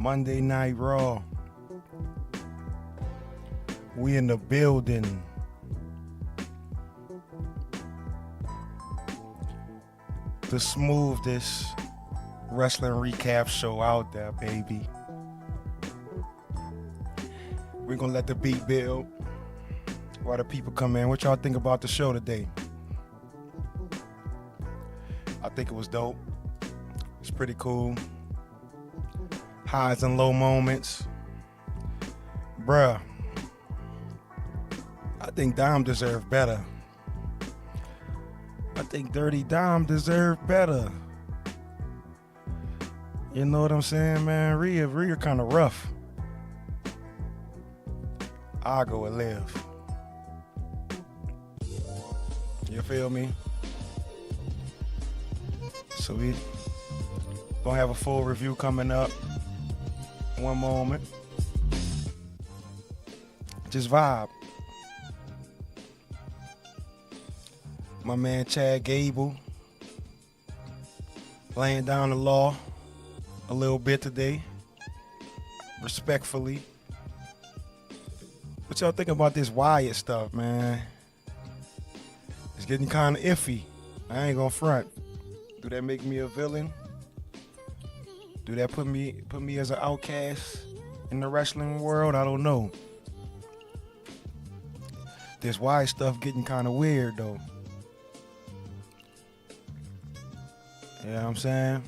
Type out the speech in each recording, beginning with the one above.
Monday Night Raw. We in the building. The smoothest wrestling recap show out there, baby. We're gonna let the beat build while the people come in. What y'all think about the show today? I think it was dope. It's pretty cool. Highs and low moments. Bruh, I think Dom deserved better. I think Dirty Dom deserved better. You know what I'm saying, man? Rhea kind of rough. I'll go with Liv. You feel me? So we gonna have a full review coming up. One moment. Just vibe. My man Chad Gable laying down the law a little bit today, respectfully. What y'all think about this Wyatt stuff, man? It's getting kind of iffy. I ain't gonna front. Do that make me a villain? Do that put me as an outcast in the wrestling world? I don't know. This Wyatt stuff getting kind of weird though. You know what I'm saying?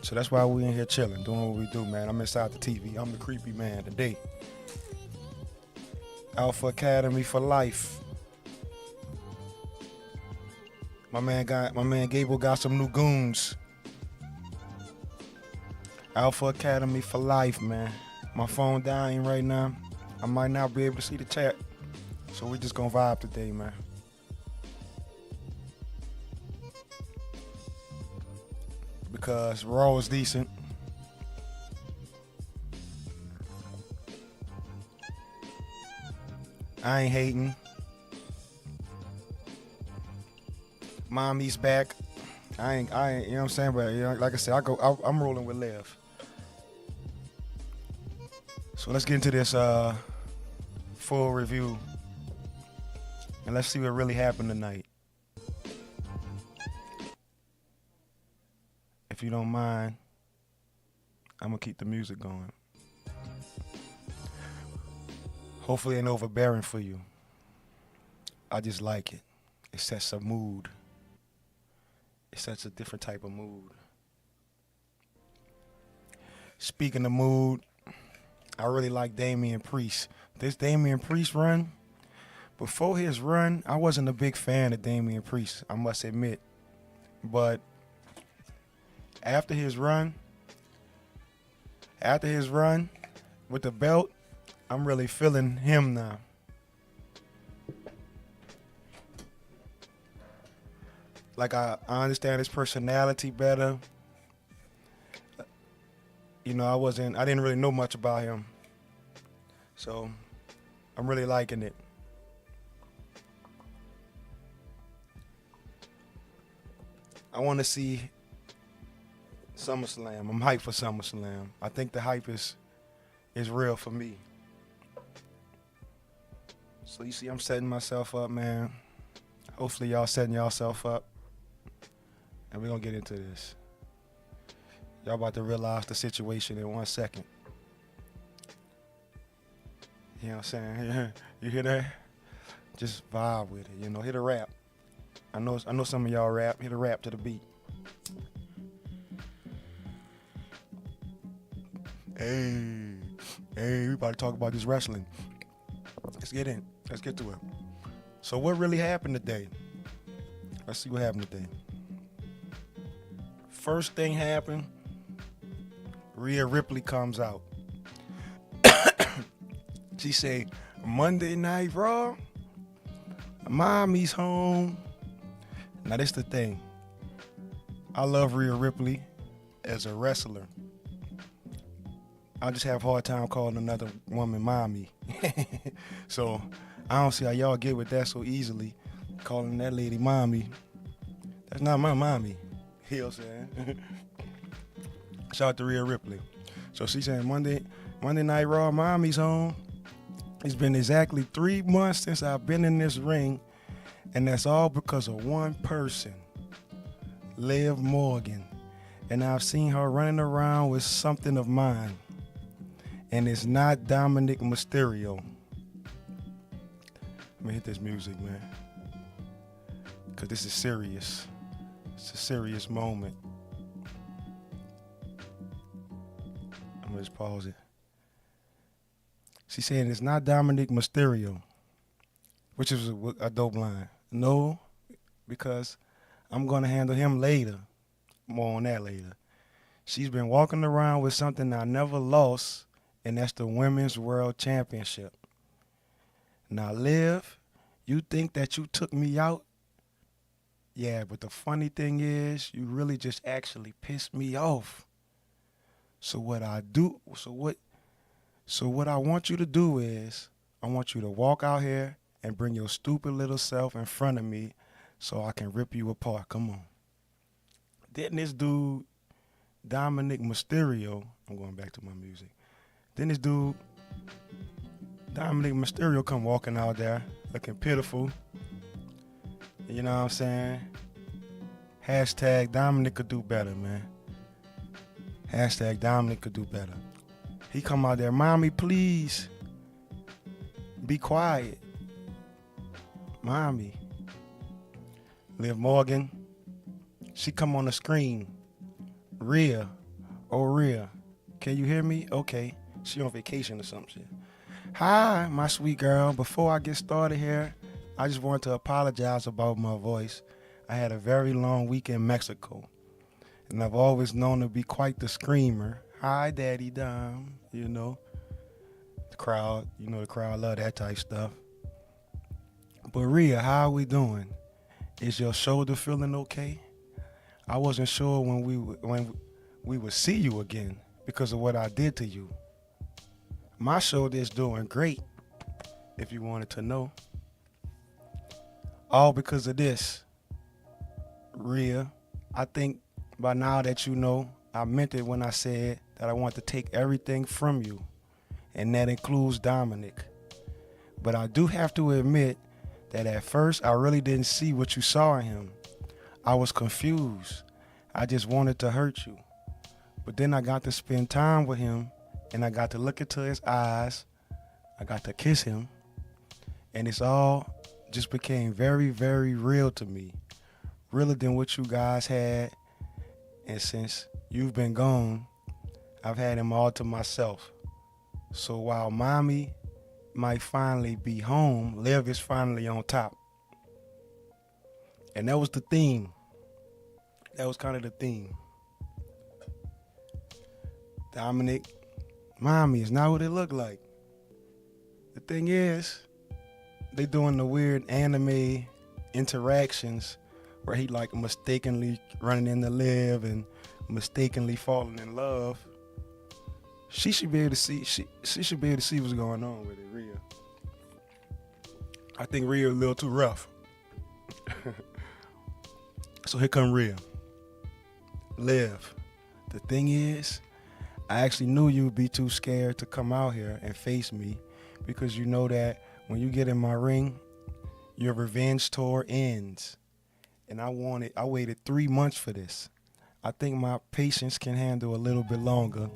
So that's why we in here chilling, doing what we do, man. I'm inside the TV. I'm the creepy man today. Alpha Academy for life. My man Gable got some new goons. Alpha Academy for life, man. My phone dying right now. I might not be able to see the chat. So we just gonna vibe today, man. Because Raw was decent. I ain't hating. Mommy's back. I ain't, you know what I'm saying? But you know, like I said, I'm rolling with Liv. So let's get into this full review. And let's see what really happened tonight. If you don't mind, I'm gonna keep the music going. Hopefully it ain't overbearing for you. I just like it. It sets a mood. It sets a different type of mood. Speaking of mood, I really like Damian Priest. This Damian Priest run, before his run, I wasn't a big fan of Damian Priest, I must admit. But after his run with the belt, I'm really feeling him now. Like I understand his personality better. You know, I didn't really know much about him. So I'm really liking it. I want to see SummerSlam. I'm hyped for SummerSlam. I think the hype is real for me. So you see, I'm setting myself up, man. Hopefully y'all setting yourself up. And we're going to get into this. Y'all about to realize the situation in 1 second. You know what I'm saying? You hear that? Just vibe with it, you know. Hit a rap. I know some of y'all rap. Hit a rap to the beat. Hey, we about to talk about this wrestling. Let's get in. Let's get to it. So what really happened today? Let's see what happened today. First thing happened, Rhea Ripley comes out. She say, Monday Night Raw, mommy's home. Now this the thing. I love Rhea Ripley as a wrestler. I just have a hard time calling another woman mommy. So I don't see how y'all get with that so easily, calling that lady mommy. That's not my mommy. You know what I'm saying? Shout out to Rhea Ripley. So she's saying Monday Night Raw, Mommy's home. It's been exactly 3 months since I've been in this ring, and that's all because of one person, Liv Morgan. And I've seen her running around with something of mine. And it's not Dominik Mysterio. Let me hit this music, man. Because this is serious. It's a serious moment. I'm going to just pause it. She's saying it's not Dominik Mysterio, which is a dope line. No, because I'm going to handle him later. More on that later. She's been walking around with something I never lost, and that's the Women's World Championship. Now, Liv, you think that you took me out? Yeah, but the funny thing is, you really just actually pissed me off. So what I want you to do is, I want you to walk out here and bring your stupid little self in front of me so I can rip you apart. Come on. Didn't this dude, Dominik Mysterio, I'm going back to my music. Then this dude, Dominik Mysterio, come walking out there looking pitiful. You know what I'm saying? Hashtag Dominik could do better, man. Hashtag Dominik could do better. He come out there, Mommy, please, be quiet. Mommy. Liv Morgan, she come on the screen. Rhea, oh Rhea, can you hear me? Okay, she on vacation or some shit. Hi, my sweet girl. Before I get started here, I just want to apologize about my voice. I had a very long week in Mexico, and I've always known to be quite the screamer. Hi, Daddy Dom. You know, the crowd love that type stuff. But Rhea, how are we doing? Is your shoulder feeling okay? I wasn't sure when we would see you again because of what I did to you. My shoulder is doing great, if you wanted to know. All because of this. Rhea, I think by now that you know, I meant it when I said that I want to take everything from you, and that includes Dominik. But I do have to admit that at first I really didn't see what you saw in him. I was confused. I just wanted to hurt you. But then I got to spend time with him, and I got to look into his eyes. I got to kiss him, and it's all just became very, very real to me. Realer than what you guys had. And since you've been gone, I've had him all to myself. So while Mommy might finally be home, Liv is finally on top. And that was the theme. That was kind of the theme. Dominik, Mommy is not what it looked like. The thing is, they doing the weird anime interactions where he like mistakenly running into Liv and mistakenly falling in love. She should be able to see. She should be able to see what's going on with it, Rhea. I think Rhea a little too rough. So here come Rhea. Liv, the thing is, I actually knew you would be too scared to come out here and face me because you know that when you get in my ring, your revenge tour ends. And I waited 3 months for this. I think my patience can handle a little bit longer.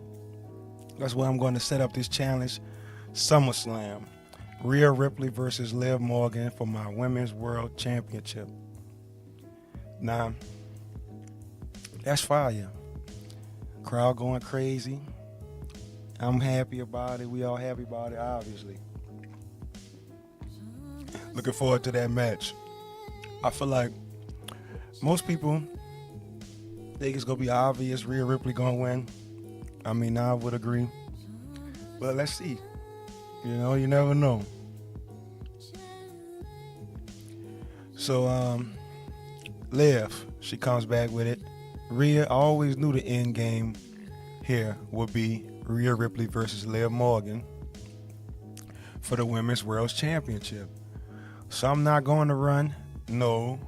That's why I'm going to set up this challenge, SummerSlam. Rhea Ripley versus Liv Morgan for my Women's World Championship. Now, that's fire. Crowd going crazy. I'm happy about it. We all happy about it, obviously. Looking forward to that match. I feel like most people think it's going to be obvious Rhea Ripley going to win. I mean, I would agree. But let's see. You know, you never know. So, Liv, she comes back with it. Rhea, I always knew the end game here would be Rhea Ripley versus Liv Morgan for the Women's World Championship. So I'm not going to run, no.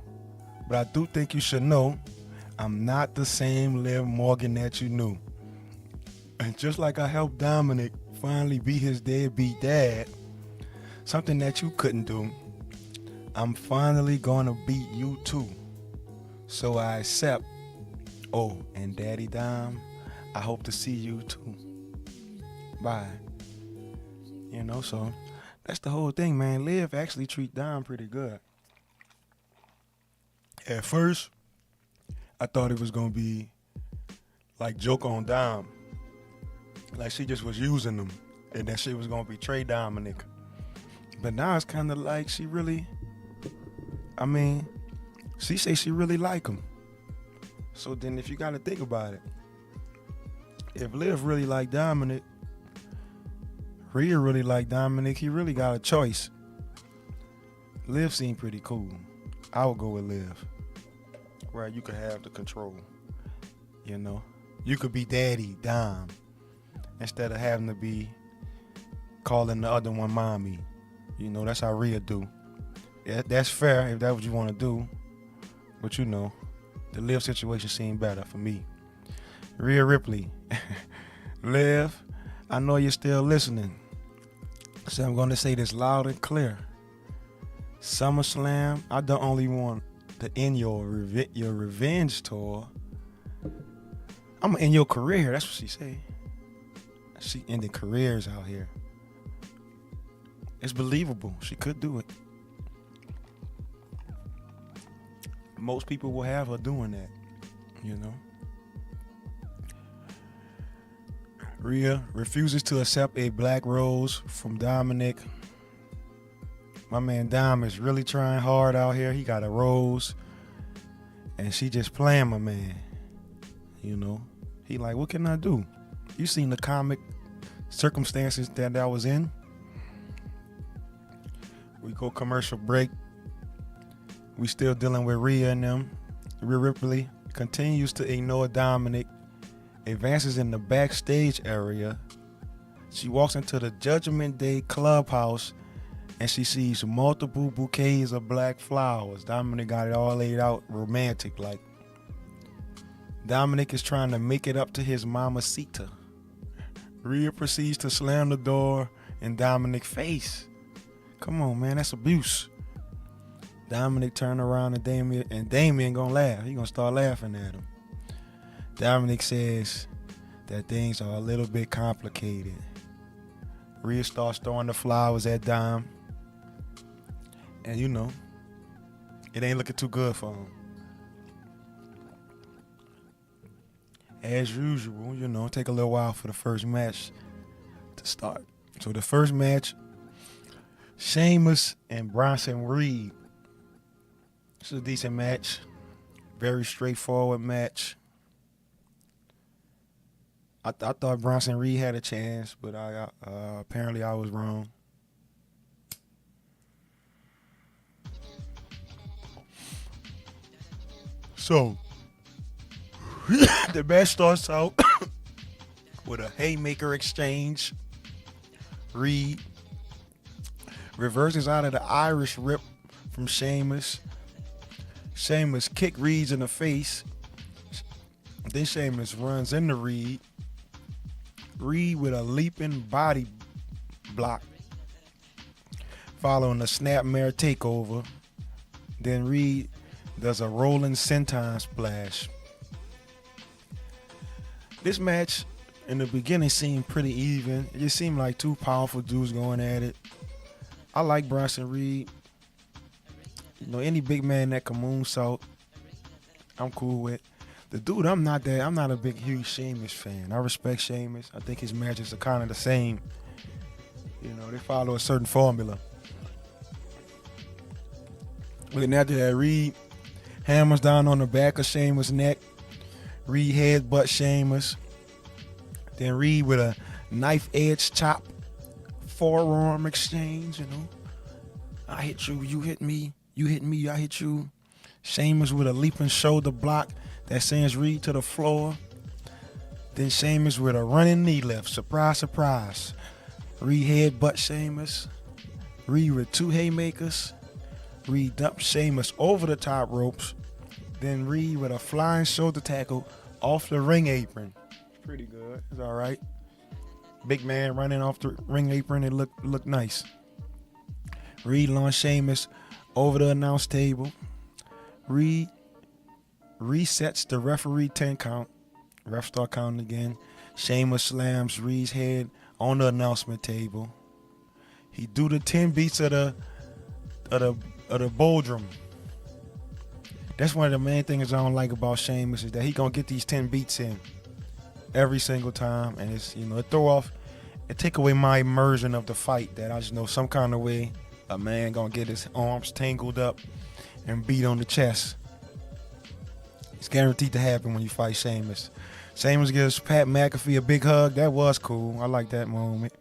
But I do think you should know I'm not the same Liv Morgan that you knew. And just like I helped Dominik finally be his deadbeat dad, something that you couldn't do, I'm finally gonna beat you too. So I accept. Oh, and Daddy Dom, I hope to see you too. Bye. So that's the whole thing, man. Liv actually treat Dom pretty good. At first, I thought it was gonna be like joke on Dom. Like she just was using him and that she was gonna betray Dominik. But now it's kinda like she really, she say she really like him. So then if you gotta think about it, if Liv really like Dominik, Rhea really like Dominik, he really got a choice. Liv seemed pretty cool. I would go with Liv. Right, you could have the control. You could be Daddy Dom instead of having to be calling the other one mommy. That's how Rhea do. Yeah, that's fair if that's what you want to do. But the Liv situation seemed better for me. Rhea Ripley. Liv, I know you're still listening. So I'm going to say this loud and clear. SummerSlam, I don't only want to end your revenge tour. I'm going to end your career. That's what she say. She ended careers out here. It's believable. She could do it. Most people will have her doing that, Rhea refuses to accept a black rose from Dominik. My man Dom is really trying hard out here. He got a rose. And she just playing my man. He like, what can I do? You seen the comic circumstances that I was in? We go commercial break. We still dealing with Rhea and them. Rhea Ripley continues to ignore Dominik, advances in the backstage area. She walks into the Judgment Day clubhouse and she sees multiple bouquets of black flowers. Dominik got it all laid out romantic like. Dominik is trying to make it up to his mamacita. Rhea proceeds to slam the door in Dominik's face. Come on, man, that's abuse. Dominik turned around and Damien gonna laugh. He gonna start laughing at him. Dominik says that things are a little bit complicated. Rhea starts throwing the flowers at Dom. And it ain't looking too good for him. As usual, take a little while for the first match to start. So the first match, Sheamus and Bronson Reed. It's a decent match. Very straightforward match. I thought Bronson Reed had a chance, but apparently I was wrong. So, the match starts out with a haymaker exchange. Reed reverses out of the Irish Rip from Sheamus. Sheamus kick Reed in the face. Then Sheamus runs into Reed. Reed with a leaping body block, following a snapmare takeover. Then Reed does a rolling senton splash. This match in the beginning seemed pretty even. It just seemed like two powerful dudes going at it. I like Bronson Reed. Any big man that can moonsault, I'm cool with. The dude, I'm not a big, huge Sheamus fan. I respect Sheamus. I think his matches are kind of the same. They follow a certain formula. But then after that, Reed hammers down on the back of Sheamus' neck. Reed headbutt Sheamus. Then Reed with a knife edge chop, forearm exchange, I hit you, you hit me. You hit me, I hit you. Sheamus with a leaping shoulder block that sends Reed to the floor. Then Sheamus with a running knee lift. Surprise, surprise. Reed headbutt Sheamus. Reed with two haymakers. Reed dumps Sheamus over the top ropes. Then Reed with a flying shoulder tackle off the ring apron. pretty good. It's all right. Big man running off the ring apron. It look nice. Reed launched Sheamus over the announce table. Reed resets the referee 10 count. Ref start counting again. Sheamus slams Reed's head on the announcement table. He do the 10 beats of the bowl drum. That's one of the main things I don't like about Sheamus is that he gonna get these 10 beats in every single time, and it's it take away my immersion of the fight. That I just know some kind of way a man gonna get his arms tangled up and beat on the chest. It's guaranteed to happen when you fight Sheamus. Sheamus gives Pat McAfee a big hug. That was cool. I like that moment.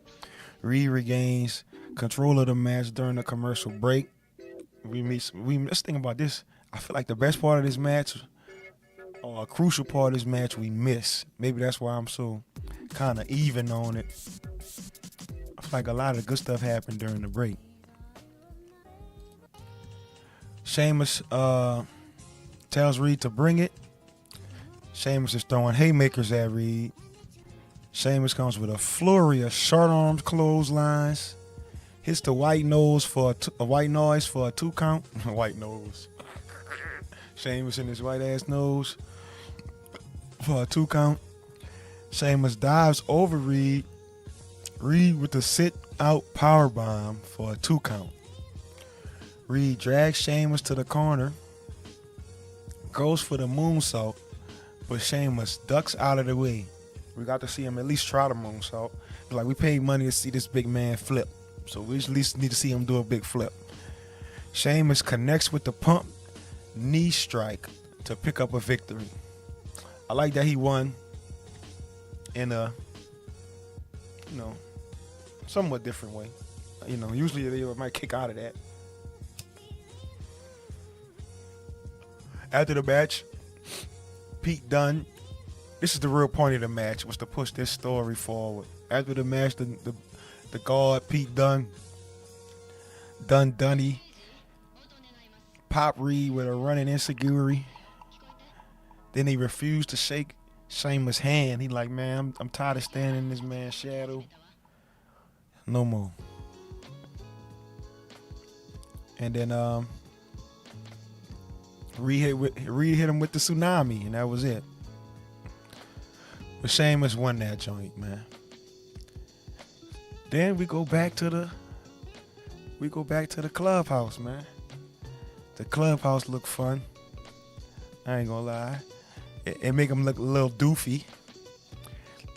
Reed regains control of the match during the commercial break. Let's think about this. I feel like the best part of this match, or a crucial part of this match, we miss. Maybe that's why I'm so kind of even on it. I feel like a lot of good stuff happened during the break. Sheamus tells Reed to bring it. Sheamus is throwing haymakers at Reed. Sheamus comes with a flurry of short arms clotheslines. Hits the white noise for a 2 count. White nose. Sheamus in his white ass nose for a 2 count. Sheamus dives over Reed. Reed with the sit out power bomb for a 2 count. Reed drags Sheamus to the corner. Goes for the moonsault, but Sheamus ducks out of the way. We got to see him at least try the moonsault. It's like we paid money to see this big man flip, so we at least need to see him do a big flip. Sheamus connects with the pump knee strike to pick up a victory. I like that he won in a, somewhat different way. Usually they might kick out of that. After the match, Pete Dunne, this is the real point of the match, was to push this story forward. After the match, the guard, Pete Dunne, Dunny, Pop Reed with a running insecurity. Then he refused to shake Sheamus' hand. He like, man, I'm tired of standing in this man's shadow. No more. And then Reed hit him with the tsunami, and that was it. But Sheamus won that joint, man. Then we go back to the clubhouse, man. The clubhouse look fun. I ain't gonna lie. It make him look a little doofy.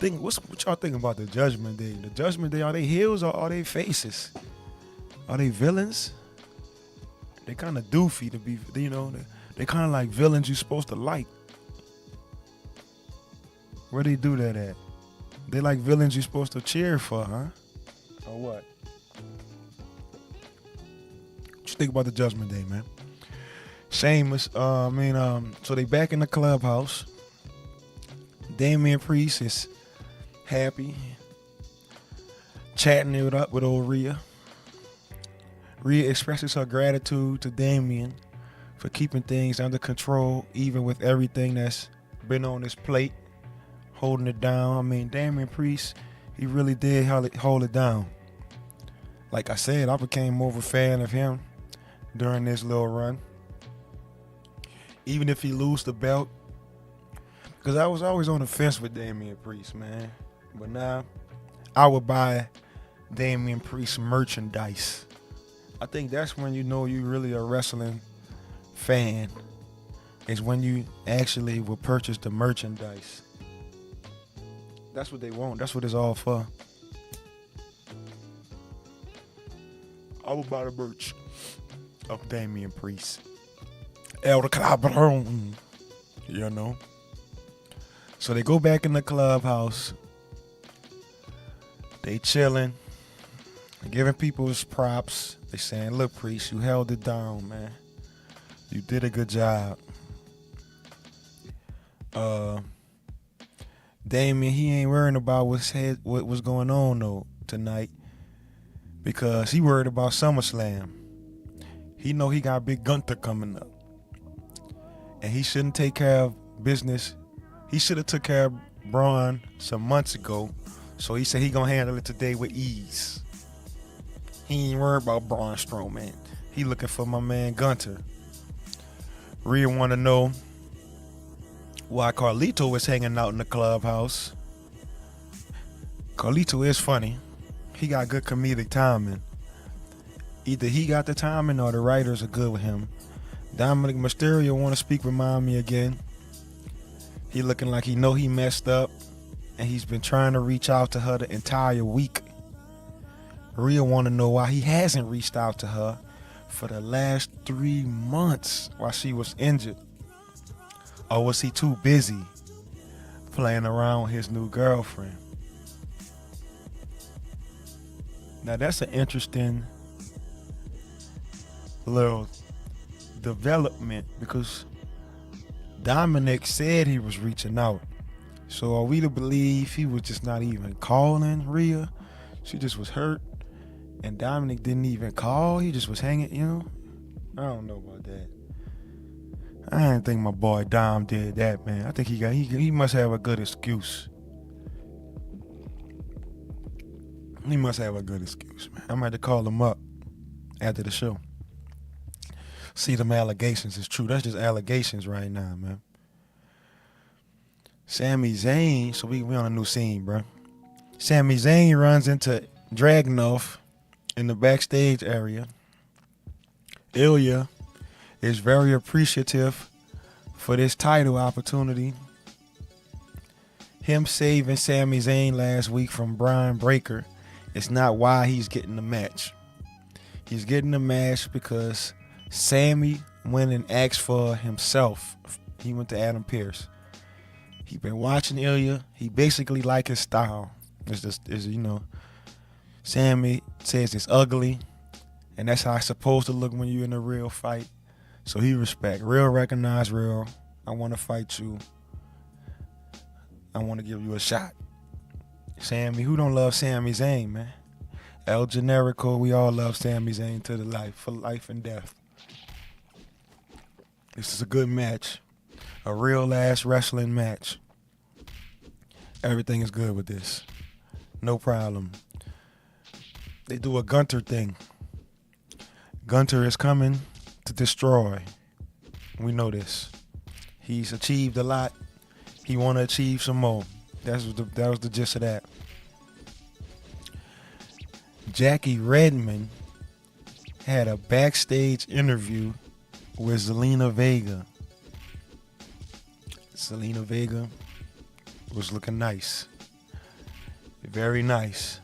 What y'all think about the Judgment Day? The Judgment Day, are they heels or are they faces? Are they villains? They kind of doofy to be, they kind of like villains you supposed to like. Where they do that at? They like villains you supposed to cheer for, huh? Or what? What you think about the Judgment Day, man? Sheamus, so they back in the clubhouse. Damian Priest is happy, chatting it up with old Rhea. Rhea expresses her gratitude to Damian for keeping things under control, even with everything that's been on his plate, holding it down. Damian Priest, he really did hold it down. Like I said, I became more of a fan of him during this little run. Even if he lose the belt, because I was always on the fence with Damian Priest, man. But now, I would buy Damian Priest merchandise. I think that's when you know you really a wrestling fan, is when you actually will purchase the merchandise. That's what they want. That's what it's all for. I would buy the merch of Damian Priest. El Cabron, So they go back in the clubhouse. They chilling, giving people his props. They saying, look, Priest, you held it down, man. You did a good job. Damian, he ain't worrying about what was going on though tonight, because he worried about SummerSlam. He know he got Big Gunther coming up, and he shouldn't take care of business. He should have took care of Braun some months ago, so he said he gonna handle it today with ease. He ain't worried about Braun Strowman. He looking for my man Gunter. Rhea want to know why Carlito was hanging out in the clubhouse. Carlito is funny. He got good comedic timing. Either he got the timing or the writers are good with him. Dominik Mysterio want to speak with Mommy again. He looking like he know he messed up, and he's been trying to reach out to her the entire week. Rhea want to know why he hasn't reached out to her for the last 3 months while she was injured. Or was he too busy playing around with his new girlfriend? Now that's an interesting little development, because Dominik said he was reaching out. So are we to believe he was just not even calling Rhea? She just was hurt, and Dominik didn't even call. He just was hanging, you know? I don't know about that. I didn't think my boy Dom did that, man. I think he must have a good excuse. He must have a good excuse, man. I might have to call him up after the show. See them allegations is true. That's just allegations right now, man. Sami Zayn, so we on a new scene, bro. Sami Zayn runs into Dragonov in the backstage area. Ijla is very appreciative for this title opportunity. Him saving Sami Zayn last week from Brian Breaker is not why he's getting the match. He's getting the match because Sami went and asked for himself. He went to Adam Pearce. He been watching Ijla. He basically like his style. Sami says it's ugly, and that's how it's supposed to look when you're in a real fight. So he respect. Real recognize real. I want to fight you. I want to give you a shot. Sami, who don't love Sami Zayn, man? El Generico, we all love Sami Zayn to the life, for life and death. This is a good match. A real ass wrestling match. Everything is good with this. No problem. They do a Gunter thing. Gunter is coming to destroy. We know this. He's achieved a lot. He want to achieve some more. That was the gist of that. Jackie Redmond had a backstage interview with Zelina Vega. Zelina Vega was looking nice. Very nice.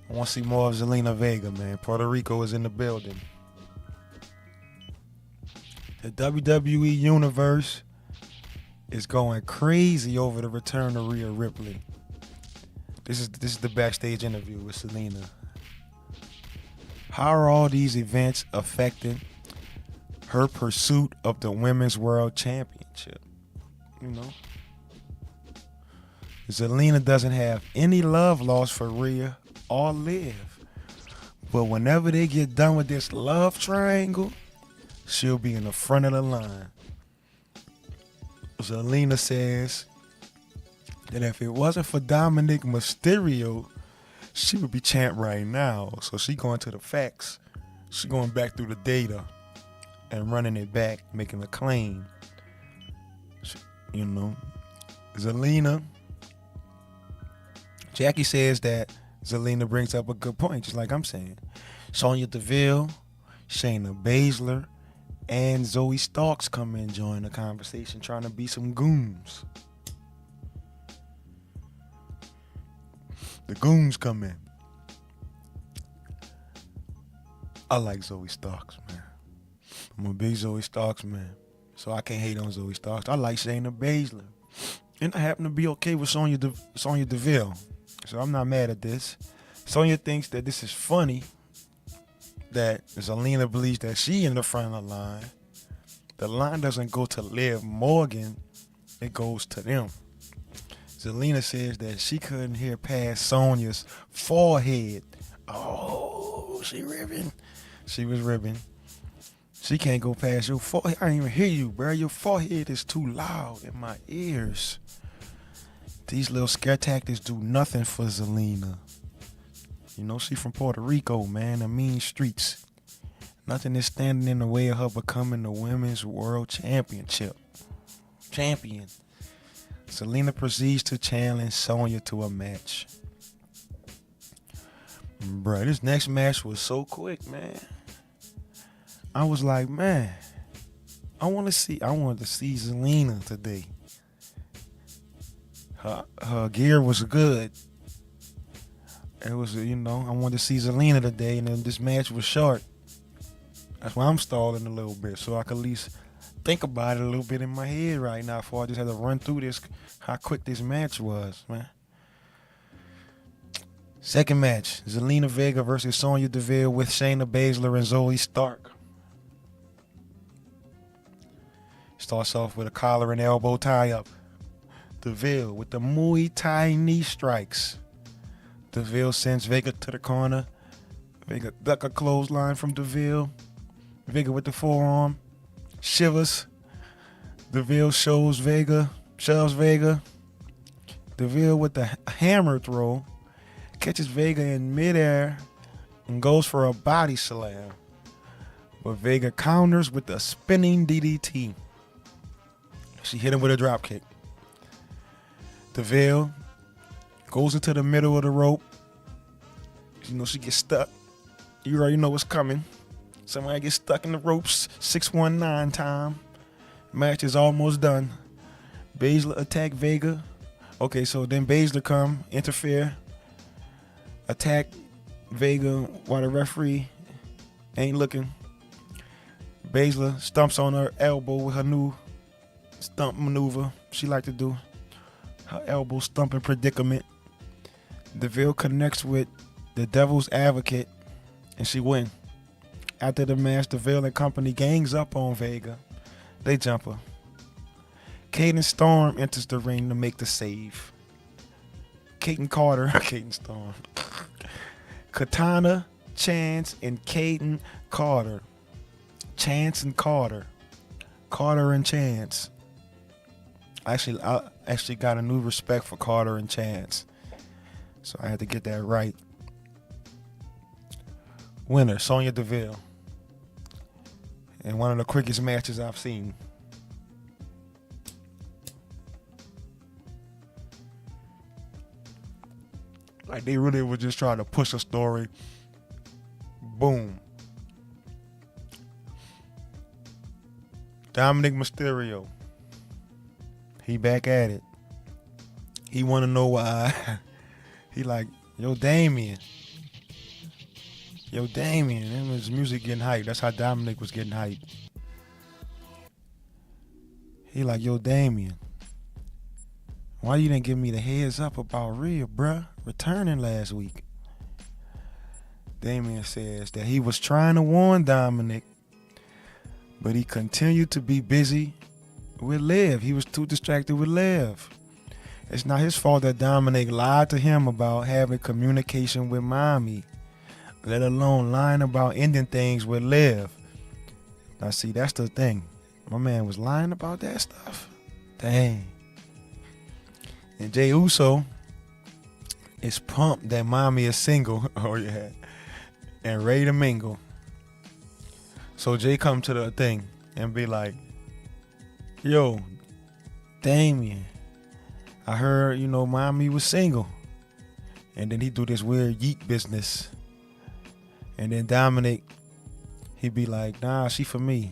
I want to see more of Zelina Vega, man. Puerto Rico is in the building. The WWE Universe is going crazy over the return of Rhea Ripley. This is the backstage interview with Zelina. How are all these events affecting her pursuit of the Women's World Championship? You know? Zelina doesn't have any love lost for Rhea or Liv. But whenever they get done with this love triangle, she'll be in the front of the line. Zelina says that if it wasn't for Dominik Mysterio, she would be champ right now. So she going to the facts. She going back through the data and running it back, making a claim. Zelina. Jackie says that Zelina brings up a good point, just like I'm saying. Sonya Deville, Shayna Baszler, and Zoe Starks come in, join the conversation, trying to be some goons. The goons come in. I like Zoe Starks, man. I'm a big Zoe Starks man, so I can't hate on Zoe Starks. I like Shayna Baszler, and I happen to be okay with Sonya Deville, so I'm not mad at this. Sonya thinks that this is funny, that Zelina believes that she in the front of the line. The line doesn't go to Liv Morgan, it goes to them. Zelina says that she couldn't hear past Sonya's forehead. Oh, she ribbing. She was ribbing. She can't go past your forehead. I didn't even hear you, bro. Your forehead is too loud in my ears. These little scare tactics do nothing for Zelina. You know, she from Puerto Rico, man. The mean streets. Nothing is standing in the way of her becoming the Women's World Champion. Zelina proceeds to challenge Sonya to a match. Bruh, this next match was so quick, man. I was like, man, I wanted to see Zelina today. Her gear was good. It was, I wanted to see Zelina today, and then this match was short. That's why I'm stalling a little bit, so I could at least think about it a little bit in my head right now before I just had to run through this, how quick this match was, man. Second match, Zelina Vega versus Sonya Deville with Shayna Baszler and Zoe Stark. Starts off with a collar and elbow tie-up. Deville with the Muay Thai knee strikes. Deville sends Vega to the corner. Vega duck a clothesline from Deville. Vega with the forearm. Shivers. Deville shoves Vega. Deville with the hammer throw. Catches Vega in midair and goes for a body slam. But Vega counters with a spinning DDT. She hit him with a drop kick. Deville goes into the middle of the rope. She gets stuck. You already know what's coming. Somebody gets stuck in the ropes. 619 time. Match is almost done. Baszler attack Vega. Okay, so then Baszler come, interfere, attack Vega while the referee ain't looking. Baszler stumps on her elbow with her new stump maneuver she like to do. Her elbow stumping predicament. Deville connects with the Devil's Advocate and she wins. After the match, Deville and company gangs up on Vega. They jump her. Kaden Storm enters the ring to make the save. Kaden Storm. Katana, Chance, and Kaden Carter. Chance and Carter. Carter and Chance. I actually got a new respect for Carter and Chance. So I had to get that right. Winner, Sonya Deville. In one of the quickest matches I've seen. Like they really were just trying to push a story. Boom. Dominik Mysterio. He back at it. He want to know why. He like, yo, Damien. And his music getting hyped. That's how Dominik was getting hyped. He like, yo, Damien. Why you didn't give me the heads up about Rhea, bruh, returning last week? Damien says that he was trying to warn Dominik, but he continued to be busy with Liv. He was too distracted with Liv. It's not his fault that Dominik lied to him about having communication with Mommy, let alone lying about ending things with Liv. Now see, that's the thing. My man was lying about that stuff. Dang. And Jey Uso is pumped that Mommy is single. Oh yeah. And ready to mingle. So Jay come to the thing and be like, yo, Damien, I heard, Mommy was single. And then he do this weird yeet business. And then Dominik, he be like, nah, she for me.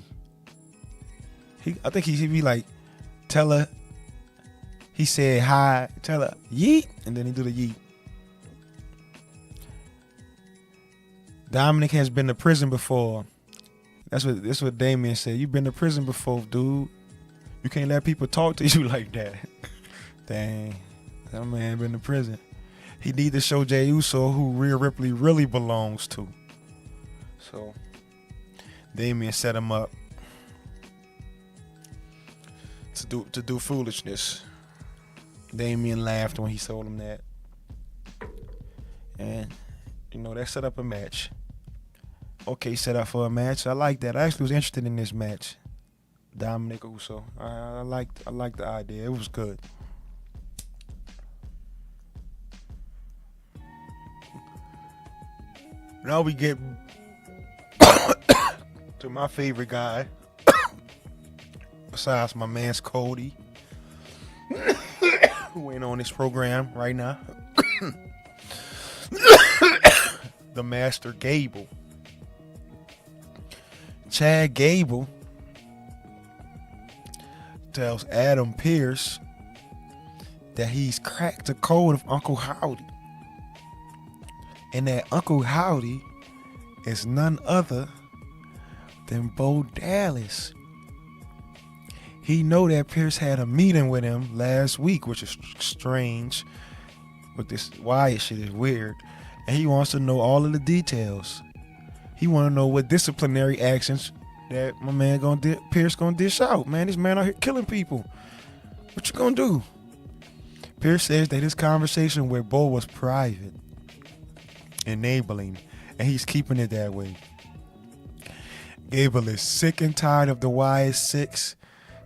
I think he be like, tell her, he said hi, tell her yeet, and then he do the yeet. Dominik has been to prison before. That's what Damien said. You've been to prison before, dude. You can't let people talk to you like that. Dang, that man been to prison. He need to show Jey Uso who Rhea Ripley really belongs to. So Damien set him up to do foolishness. Damien laughed when he told him that. And, they set up a match. Okay, set up for a match. I like that. I actually was interested in this match. Dominik Uso. I liked the idea. It was good. Now we get to my favorite guy, besides my man's Cody, who ain't on this program right now. The Master Gable. Chad Gable tells Adam Pearce that he's cracked the code of Uncle Howdy. And that Uncle Howdy is none other than Bo Dallas. He know that Pearce had a meeting with him last week, which is strange. But this Wyatt shit is weird. And he wants to know all of the details. He want to know what disciplinary actions that my man Pearce gonna dish out. Man, this man out here killing people. What you gonna do? Pearce says that his conversation with Bo was private, enabling, and he's keeping it that way. Gable is sick and tired of the Wyatt Six.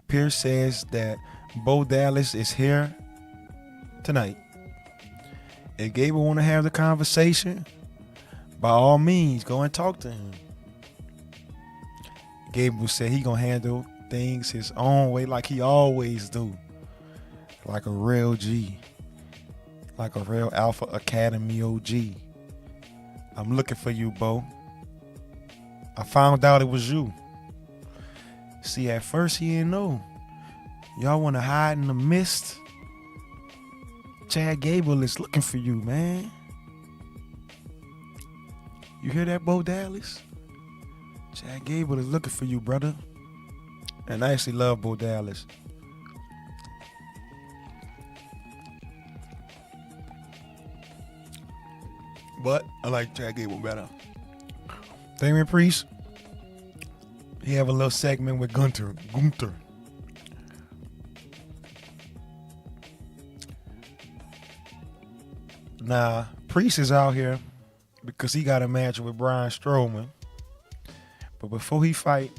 Pearce says that Bo Dallas is here tonight. If Gable want to have the conversation, by all means, go and talk to him. Gable said he gonna handle things his own way, like he always do, like a real G, like a real Alpha Academy OG. I'm looking for you, Bo. I found out it was you. See, at first he didn't know. Y'all want to hide in the mist? Chad Gable is looking for you, man. You hear that, Bo Dallas? Chad Gable is looking for you, brother. And I actually love Bo Dallas. But I like Chad Gable better. Damian Priest, he have a little segment with Gunther. Now, Priest is out here because he got a match with Braun Strowman. But before he fight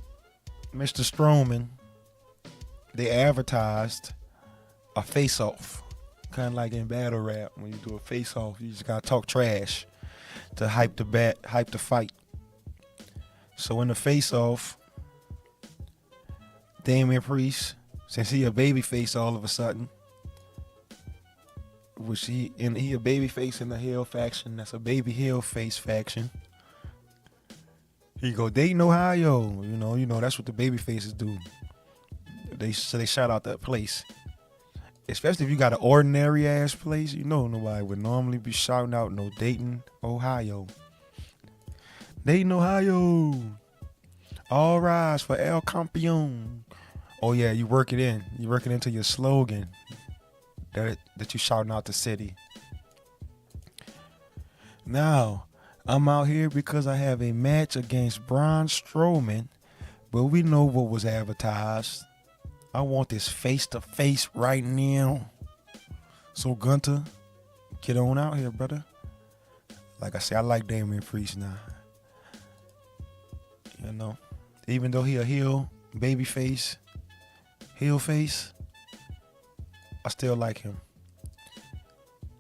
Mr. Strowman, they advertised a face-off. Kind of like in battle rap, when you do a face-off, you just got to talk trash to hype the fight. So in the face-off, Damian Priest, since he a babyface all of a sudden, which he a babyface in the heel faction, that's a baby heel face faction. He go Dayton, Ohio. You know that's what the baby faces do. They shout out that place. Especially if you got an ordinary ass place, nobody would normally be shouting out no Dayton, Ohio. Dayton, Ohio. All rise for El Campeon. Oh yeah, you work it in. You work it into your slogan that you shouting out the city. Now, I'm out here because I have a match against Braun Strowman, but we know what was advertised. I want this face-to-face right now. So, Gunther, get on out here, brother. Like I said, I like Damian Priest now. Even though he a heel face, I still like him.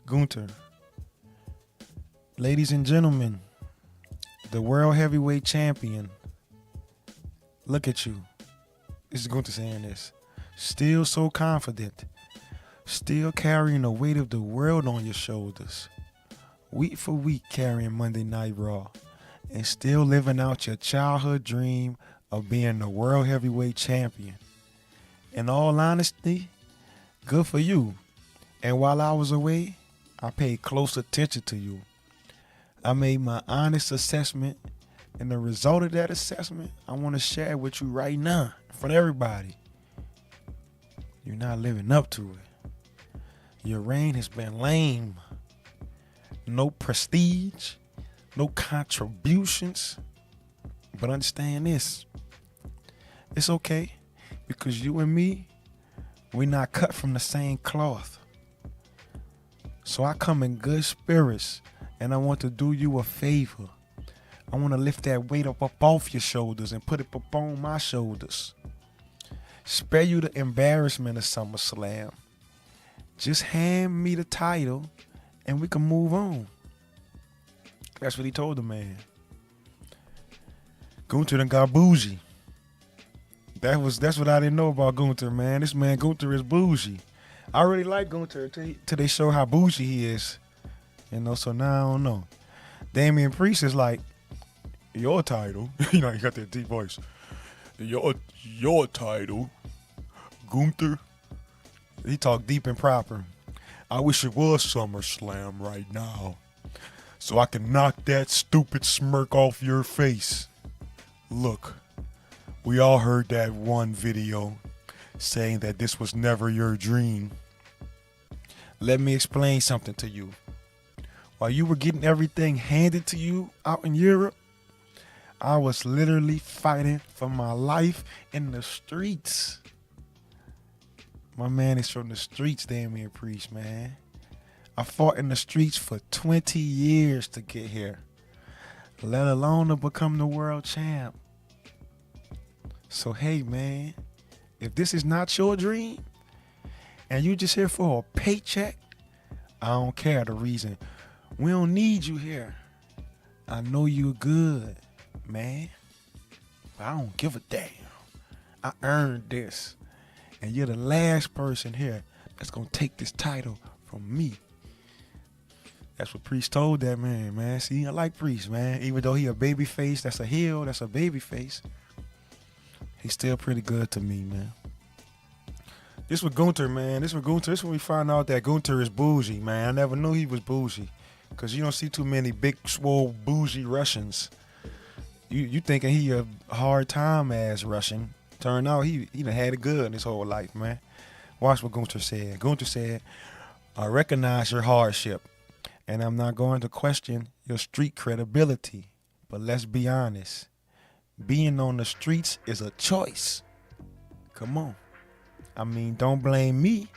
Gunther. Ladies and gentlemen, the World Heavyweight Champion. Look at you. This is Gunther saying this. Still so confident. Still carrying the weight of the world on your shoulders. Week for week carrying Monday Night Raw. And still living out your childhood dream of being the World Heavyweight Champion. In all honesty, good for you. And while I was away, I paid close attention to you. I made my honest assessment, and the result of that assessment, I want to share with you right now, in front of everybody. You're not living up to it. Your reign has been lame. No prestige, no contributions. But understand this. It's okay, because you and me, we're not cut from the same cloth. So I come in good spirits, and I want to do you a favor. I want to lift that weight up off your shoulders and put it up on my shoulders. Spare you the embarrassment of SummerSlam. Just hand me the title and we can move on. That's what he told the man. Gunther done got bougie. That's what I didn't know about Gunther, man. This man Gunther is bougie. I really like Gunther till they show how bougie he is. So now I don't know. Damian Priest is like, your title. He got that deep voice. Your title. Gunther. He talk deep and proper. I wish it was SummerSlam right now, so I can knock that stupid smirk off your face. Look, we all heard that one video saying that this was never your dream. Let me explain something to you. While you were getting everything handed to you out in Europe, I was literally fighting for my life in the streets. My man is from the streets, Damian Priest, man. I fought in the streets for 20 years to get here, let alone to become the world champ. So, hey, man, if this is not your dream and you just here for a paycheck, I don't care the reason. We don't need you here. I know you're good, man, but I don't give a damn. I earned this. And you're the last person here that's going to take this title from me. That's what Priest told that man. See, I like Priest, man. Even though he a baby face, that's a heel, that's a baby face. He's still pretty good to me, man. This with Gunther, man. This when we find out that Gunther is bougie, man. I never knew he was bougie. Because you don't see too many big, swole, bougie Russians. You thinking he a hard time ass Russian. Turned out he done had it good in his whole life, man. Watch what Gunther said. Gunther said, I recognize your hardship, and I'm not going to question your street credibility. But let's be honest. Being on the streets is a choice. Come on. I mean, don't blame me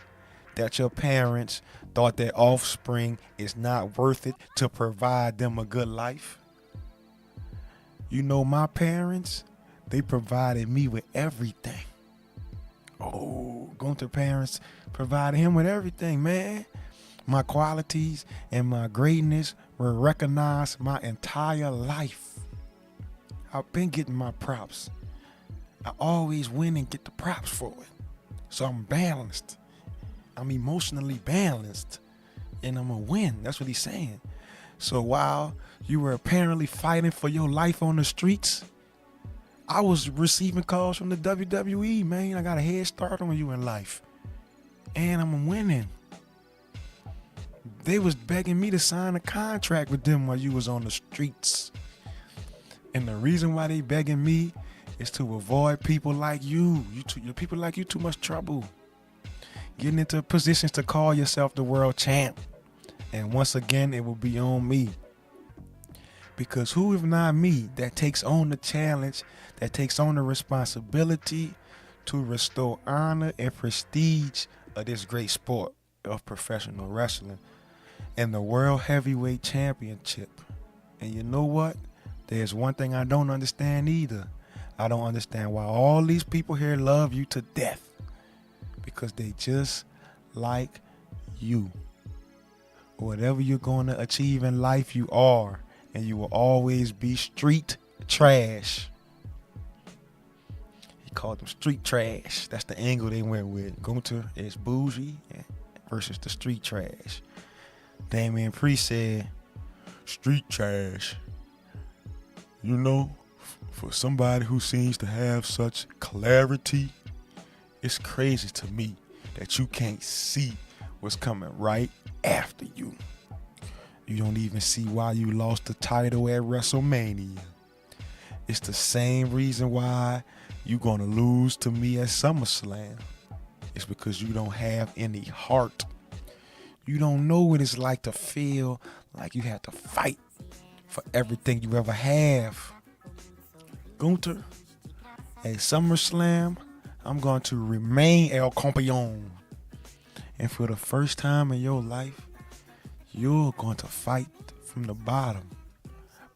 that your parents thought their offspring is not worth it to provide them a good life. You know, my parents, they provided me with everything. Oh, Gunther parents provided him with everything, man. My qualities and my greatness were recognized my entire life. I've been getting my props. I always win and get the props for it. So I'm balanced. I'm emotionally balanced. And I'm going to win. That's what he's saying. So while you were apparently fighting for your life on the streets, I was receiving calls from the WWE, man. I got a head start on you in life. And I'm winning. They was begging me to sign a contract with them while you was on the streets. And the reason why they begging me is to avoid people like you. People like you too much trouble. Getting into positions to call yourself the world champ. And once again, it will be on me. Because who if not me that takes on the challenge, that takes on the responsibility to restore honor and prestige of this great sport of professional wrestling and the World Heavyweight Championship. And you know what? There's one thing I don't understand either. I don't understand why all these people here love you to death. Because they just like you. Whatever you're going to achieve in life, you are. And you will always be street trash. He called them street trash. That's the angle they went with. Gunther is bougie versus the street trash. Damian Priest said, street trash. You know, for somebody who seems to have such clarity, it's crazy to me that you can't see what's coming right after you. You don't even see why you lost the title at WrestleMania. It's the same reason why you're going to lose to me at SummerSlam. It's because you don't have any heart. You don't know what it's like to feel like you have to fight for everything you ever have. Gunther, at SummerSlam, I'm going to remain El Campeon. And for the first time in your life, you're going to fight from the bottom.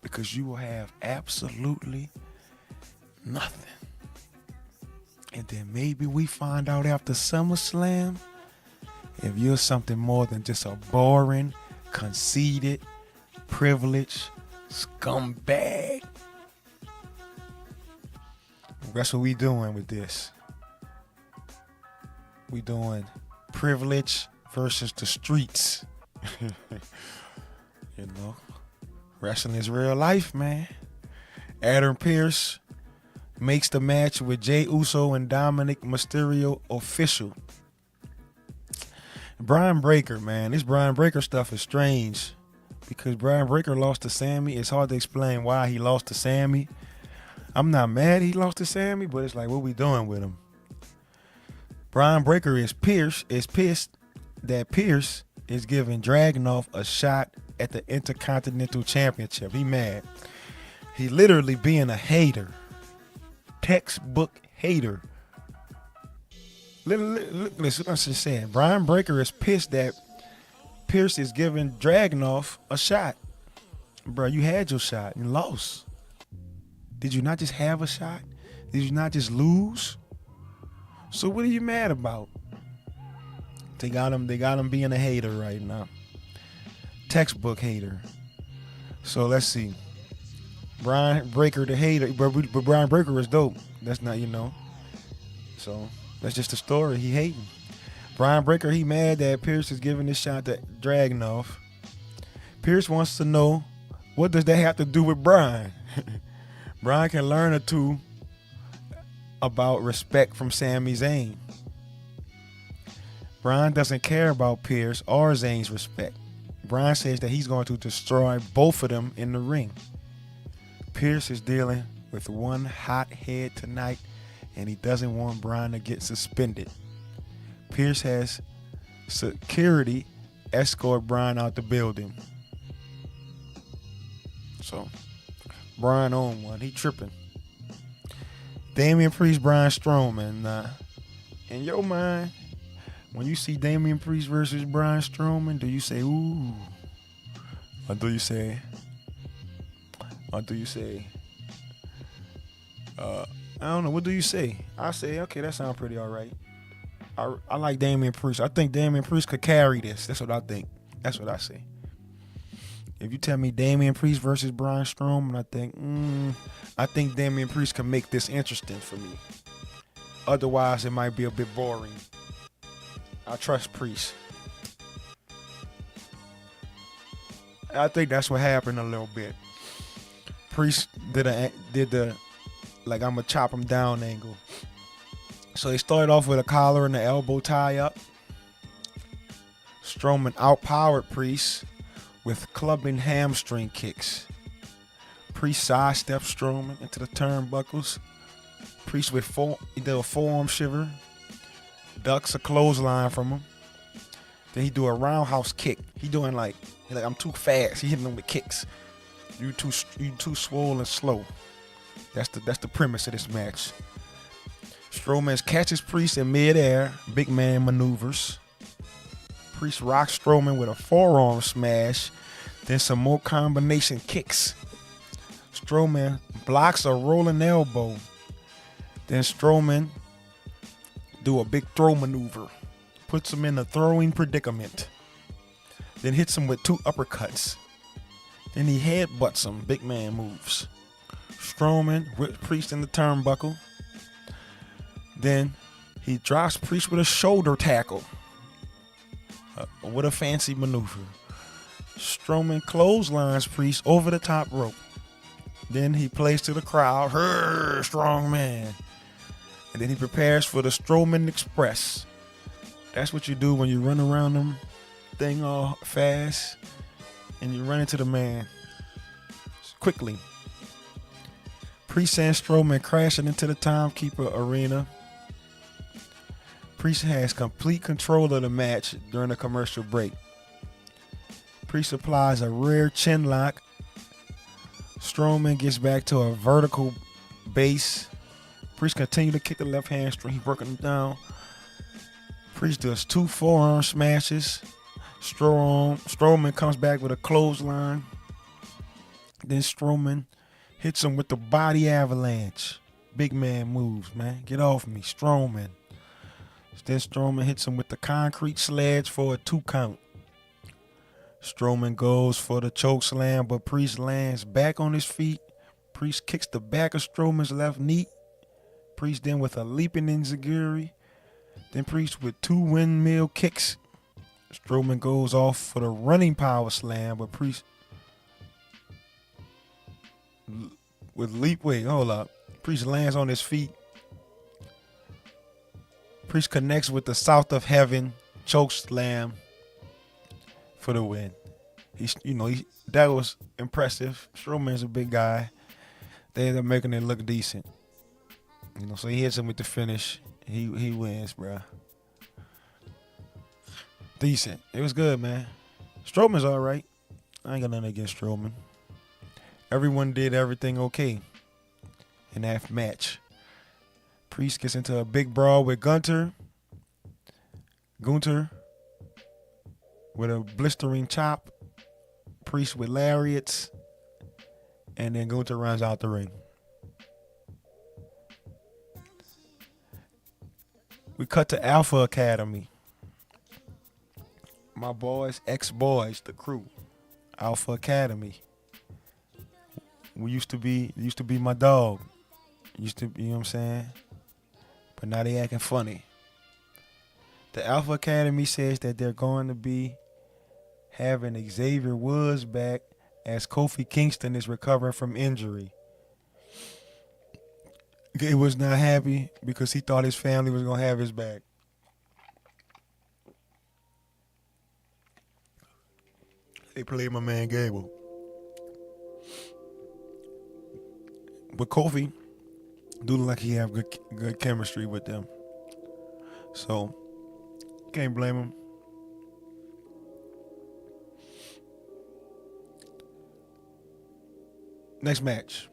because you will have absolutely nothing. And then maybe we find out after SummerSlam if you're something more than just a boring, conceited, privileged scumbag. That's what we doing with this. We doing privilege versus the streets. You know, wrestling is real life, man. Adam Pearce makes the match with Jey Uso and Dominik Mysterio official. Brian Breaker, man. This Brian Breaker stuff is strange because Brian Breaker lost to Sami. It's hard to explain why he lost to Sami. I'm not mad he lost to Sami, but it's like, what we doing with him? Brian Breaker is pissed that Pearce is giving Dragonov a shot at the Intercontinental Championship. He mad. He literally being a hater. Textbook hater. Listen, I'm just saying. Brian Breaker is pissed that Pearce is giving Dragonov a shot. Bro, you had your shot and lost. Did you not just have a shot? Did you not just lose? So what are you mad about? They got him being a hater right now. Textbook hater. So let's see. Brian Breaker the hater, but Brian Breaker is dope. That's not, So that's just the story. He hating. Brian Breaker, he mad that Pearce is giving this shot to Dragonov. Pearce wants to know, what does that have to do with Brian? Brian can learn or two about respect from Sami Zayn. Brian doesn't care about Pearce or Zayn's respect. Brian says that he's going to destroy both of them in the ring. Pearce is dealing with one hot head tonight, and he doesn't want Brian to get suspended. Pearce has security escort Brian out the building. So, Brian on one. He tripping. Damian Priest, Braun Strowman. In your mind, when you see Damian Priest versus Braun Strowman, do you say, ooh? Or do you say, I don't know. What do you say? I say, okay, that sounds pretty all right. I like Damian Priest. I think Damian Priest could carry this. That's what I think. That's what I say. If you tell me Damian Priest versus Braun Strowman, I think Damian Priest can make this interesting for me. Otherwise, it might be a bit boring. I trust Priest. I think that's what happened a little bit. Priest did the like I'm gonna chop him down angle. So they started off with a collar and an elbow tie up. Strowman outpowered Priest with clubbing hamstring kicks. Priest sidestepped Strowman into the turnbuckles. Priest with he did a forearm shiver. Ducks a clothesline from him. Then he do a roundhouse kick. He doing like I'm too fast. He hitting him with kicks. You too swole and slow. That's the premise of this match. Strowman catches Priest in midair. Big man maneuvers. Priest rocks Strowman with a forearm smash. Then some more combination kicks. Strowman blocks a rolling elbow. Then Strowman do a big throw maneuver. Puts him in a throwing predicament. Then hits him with 2 uppercuts. Then he headbutts him. Big man moves. Strowman with Priest in the turnbuckle. Then he drops Priest with a shoulder tackle. With a fancy maneuver. Strowman clotheslines Priest over the top rope. Then he plays to the crowd, "Her strong man." And then he prepares for the Strowman Express. That's what you do when you run around them thing all fast and you run into the man quickly. Priest and Strowman crashing into the Timekeeper arena. Priest has complete control of the match during the commercial break. Priest applies a rear chin lock. Strowman gets back to a vertical base. Priest continue to kick the left hamstring. He's working him down. Priest does 2 forearm smashes. Strowman comes back with a clothesline. Then Strowman hits him with the body avalanche. Big man moves, man. Get off me, Strowman. Then Strowman hits him with the concrete sledge for a 2 count. Strowman goes for the choke slam, but Priest lands back on his feet. Priest kicks the back of Strowman's left knee. Priest then with a leaping enziguri. Then Priest with 2 windmill kicks. Strowman goes off for the running power slam, but Priest hold up. Priest lands on his feet. Priest connects with the South of Heaven choke slam for the win. That was impressive. Strowman's a big guy. They ended up making it look decent. So he hits him with the finish. He wins, bro. Decent. It was good, man. Strowman's all right. I ain't got nothing against Strowman. Everyone did everything okay in that match. Priest gets into a big brawl with Gunther with a blistering chop. Priest with lariats. And then Gunther runs out the ring. We cut to Alpha Academy. My boys, ex-boys, the crew. Alpha Academy. We used to be my dog. You know what I'm saying? But now they acting funny. The Alpha Academy says that they're going to be having Xavier Woods back as Kofi Kingston is recovering from injury. Gabe was not happy because he thought his family was going to have his back. They played my man Gable. But Kofi do look like he have good chemistry with them. So, can't blame him. Next match.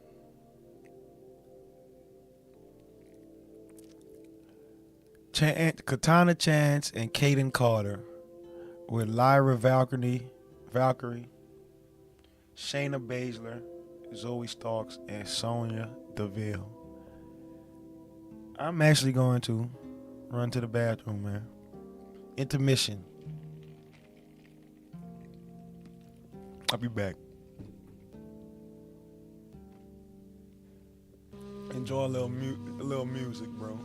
Katana Chance and Kaden Carter with Lyra Valkyrie, Shayna Baszler, Zoe Starks, and Sonya Deville. I'm actually going to run to the bathroom, man. Intermission. I'll be back. Enjoy a little music, bro.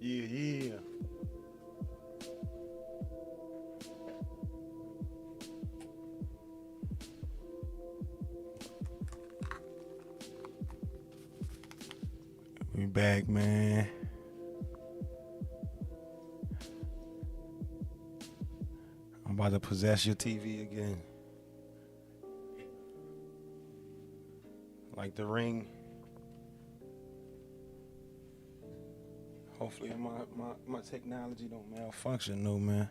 Yeah. We back, man. I'm about to possess your TV again. Like the ring. Hopefully my technology don't malfunction, no, man.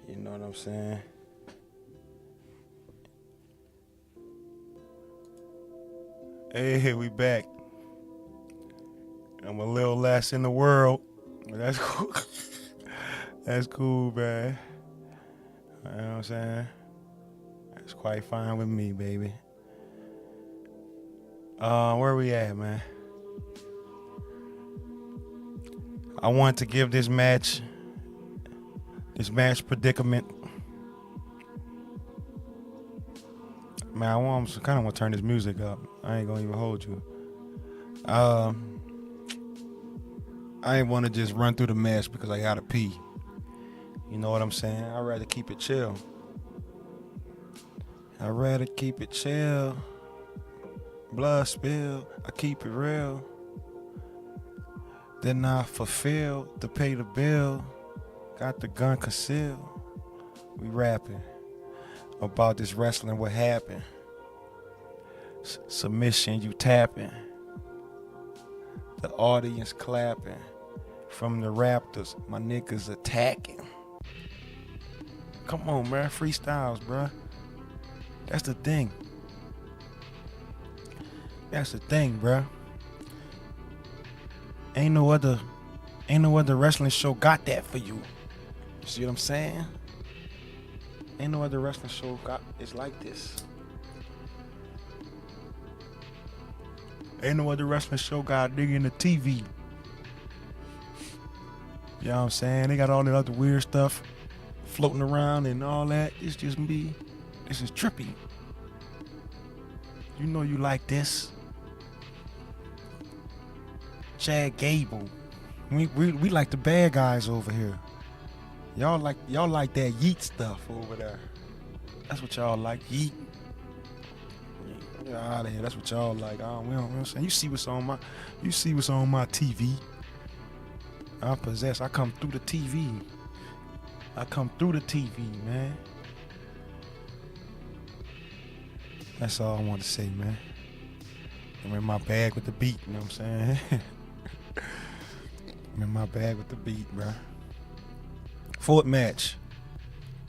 You know what I'm saying? Hey, we back. I'm a little less in the world. But that's cool. That's cool, man. You know what I'm saying? It's quite fine with me, baby. Where we at, man? I want to give this match predicament. Man, I kind of want to turn this music up. I ain't gonna even hold you. I ain't want to just run through the match because I gotta pee. You know what I'm saying? I'd rather keep it chill. Blood spill. I keep it real. Then I fulfill to pay the bill. Got the gun concealed. We rapping about this wrestling, what happened. Submission, you tapping. The audience clapping. From the Raptors, my niggas attacking. Come on, man, freestyles, bruh. That's the thing, bruh. Ain't no other wrestling show got that for you. You see what I'm saying? Ain't no other wrestling show it's like this. Ain't no other wrestling show got a nigga in the TV. You know what I'm saying? They got all that other weird stuff floating around and all that. It's just me. This is trippy. You know you like this. Chad Gable. We like the bad guys over here. Y'all like that yeet stuff over there. That's what y'all like, yeet. Get out of here. That's what y'all like. We don't, you know what I'm saying? You see what's on my TV. I possess. I come through the TV. Man. That's all I want to say, man. I'm in my bag with the beat, you know what I'm saying? I'm in my bag with the beat, bro. Fourth match.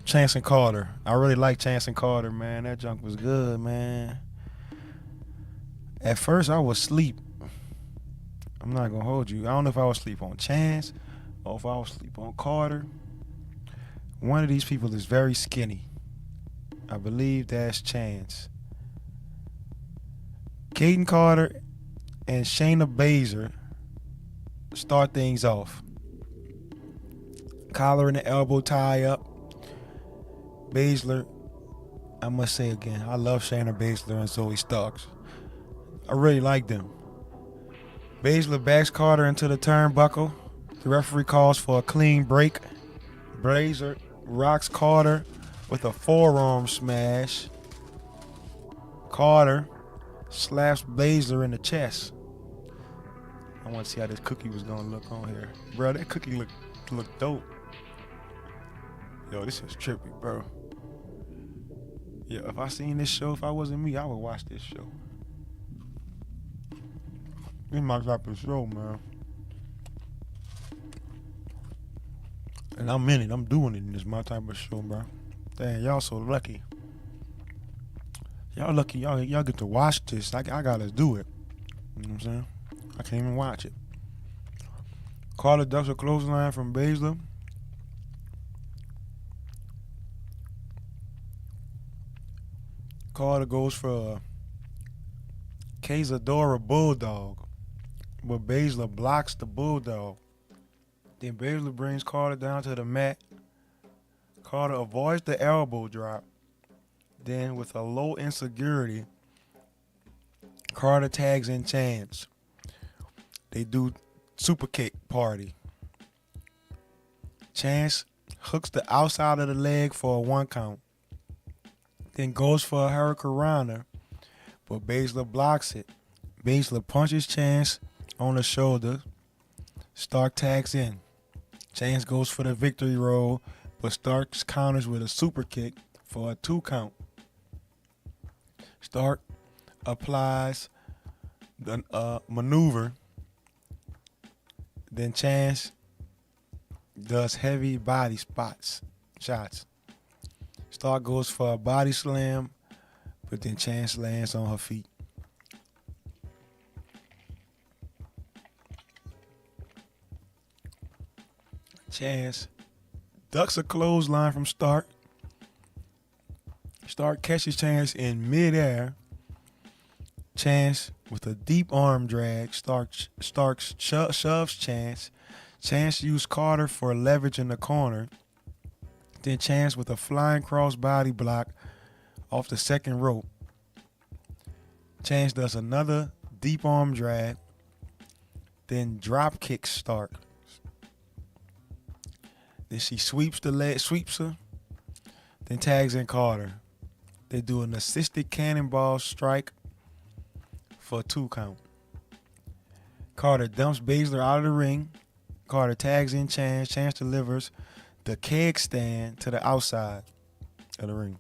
Chance and Carter. I really like Chance and Carter, man. That junk was good, man. At first, I was asleep. I'm not going to hold you. I don't know if I was asleep on Chance or if I was asleep on Carter. One of these people is very skinny. I believe that's Chance. Caden Carter and Shayna Baszler start things off. Collar and the elbow tie up. Baszler, I must say again, I love Shayna Baszler and Zoe Starks. I really like them. Baszler backs Carter into the turnbuckle. The referee calls for a clean break. Baszler rocks Carter with a forearm smash. Carter slaps Baszler in the chest. I want to see how this cookie was gonna look on here. Bro, that cookie look dope. Yo, this is trippy, bro. Yeah, if I seen this show, if I wasn't me, I would watch this show. This is my type of show, man. And I'm in it. I'm doing it. And it's my type of show, bro. Dang, y'all so lucky. Y'all lucky. Y'all get to watch this. I gotta do it. You know what I'm saying? I can't even watch it. Carter ducks a clothesline from Baszler. Carter goes for a Cazadora Bulldog, but Baszler blocks the Bulldog. Then Baszler brings Carter down to the mat. Carter avoids the elbow drop. Then, with a low insecurity, Carter tags in Chance. They do super kick party. Chance hooks the outside of the leg for a 1 count. Then goes for a hurricanrana, but Baszler blocks it. Baszler punches Chance on the shoulder. Stark tags in. Chance goes for the victory roll, but Stark counters with a super kick for a 2 count. Stark applies the maneuver. Then Chance does heavy body shots. Stark goes for a body slam, but then Chance lands on her feet. Chance ducks a clothesline from Stark. Stark catches Chance in midair. Chance with a deep arm drag. Stark shoves Chance. Chance used Carter for leverage in the corner. Then Chance with a flying crossbody block off the second rope. Chance does another deep arm drag. Then drop kicks Stark. Then she sweeps her. Then tags in Carter. They do an assisted cannonball strike for a 2 count. Carter dumps Baszler out of the ring. Carter tags in Chance. Chance delivers the keg stand to the outside of the ring.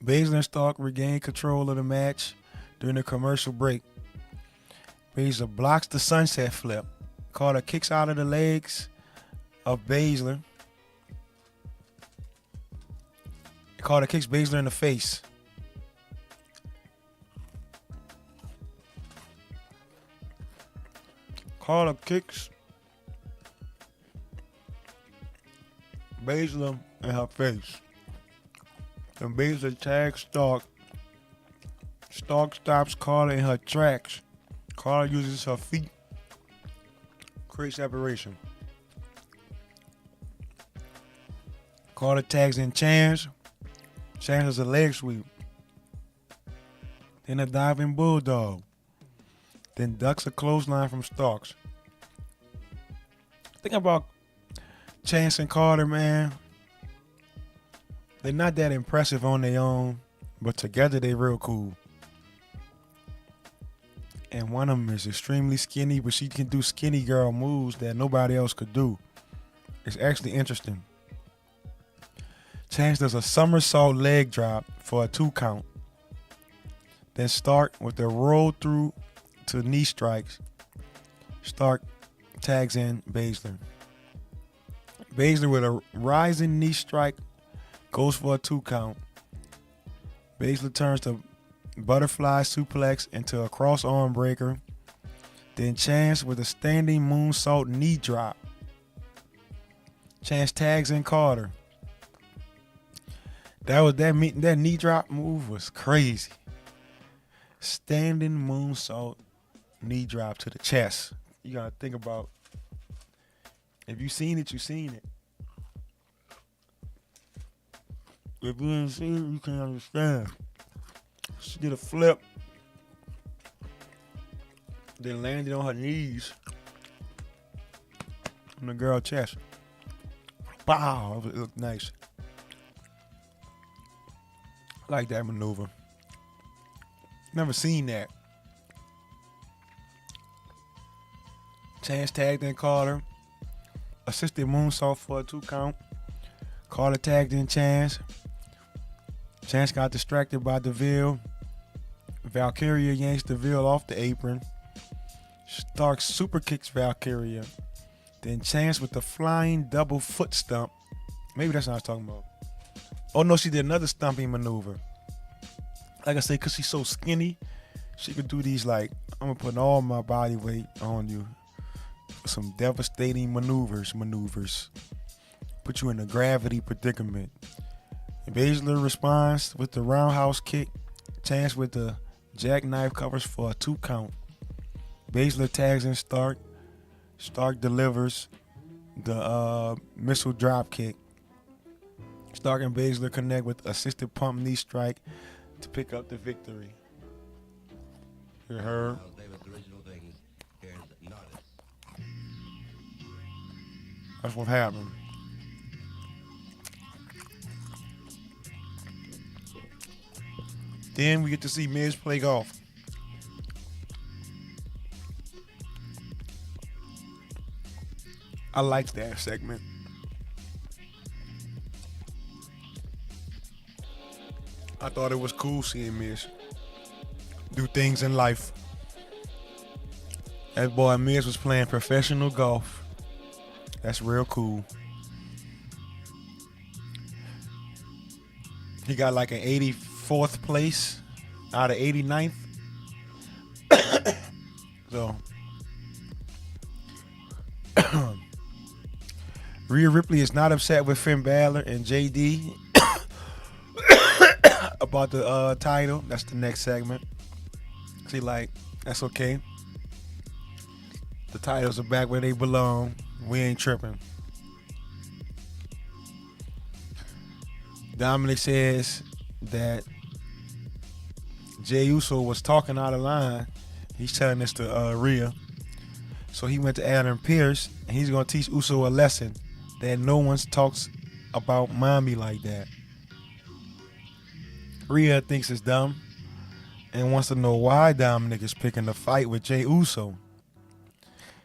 Baszler and Stark regain control of the match during the commercial break. Baszler blocks the sunset flip. Carter kicks out of the legs of Baszler. Carter kicks Baszler in the face. Carter kicks Baszler in her face. And Baszler tags Stark. Stark stops Carter in her tracks. Carter uses her feet. Create separation. Carter tags in Chance. Chance does a leg sweep. Then a diving bulldog. Then ducks a clothesline from Starks. Think about Chance and Carter, man. They're not that impressive on their own, but together they real cool. And one of them is extremely skinny, but she can do skinny girl moves that nobody else could do. It's actually interesting. Chance does a somersault leg drop for a 2 count. Then Stark with the roll through to knee strikes. Stark tags in Baszler. Baszler with a rising knee strike goes for a 2 count. Baszler turns to butterfly suplex into a cross arm breaker. Then Chance with a standing moonsault knee drop. Chance tags in Carter. That knee drop move was crazy. Standing moonsault knee drop to the chest. You gotta think about, if you seen it, you seen it. If you didn't see it, you can't understand. She did a flip, then landed on her knees on the girl's chest. Wow, it looked nice. I like that maneuver. Never seen that. Chance tagged in Carter. Assisted moonsault for a 2 count. Carter tagged in Chance. Chance got distracted by DeVille. Valkyria yanks DeVille off the apron. Stark super kicks Valkyria. Then Chance with the flying double foot stump. Maybe that's what I was talking about. Oh no, she did another stumping maneuver. Like I said, because she's so skinny, she could do these like, I'm going to put all my body weight on you. Some devastating maneuvers. Put you in a gravity predicament. Baszler responds with the roundhouse kick. Chance with the jackknife covers for a 2 count. Baszler tags in Stark. Stark delivers the missile drop kick. Stark and Baszler connect with assisted pump knee strike to pick up the victory. You heard? That's what happened. Then we get to see Miz play golf. I liked that segment. I thought it was cool seeing Miz do things in life. That boy Miz was playing professional golf. That's real cool. He got like an 84th place out of 89th. So Rhea Ripley is not upset with Finn Balor and JD about the title. That's the next segment. See, like, that's okay. The titles are back where they belong. We ain't tripping. Dominik says that Jey Uso was talking out of line. He's telling this to Rhea. So he went to Adam Pearce, and he's going to teach Uso a lesson that no one talks about mommy like that. Rhea thinks it's dumb and wants to know why Dominik is picking the fight with Jey Uso.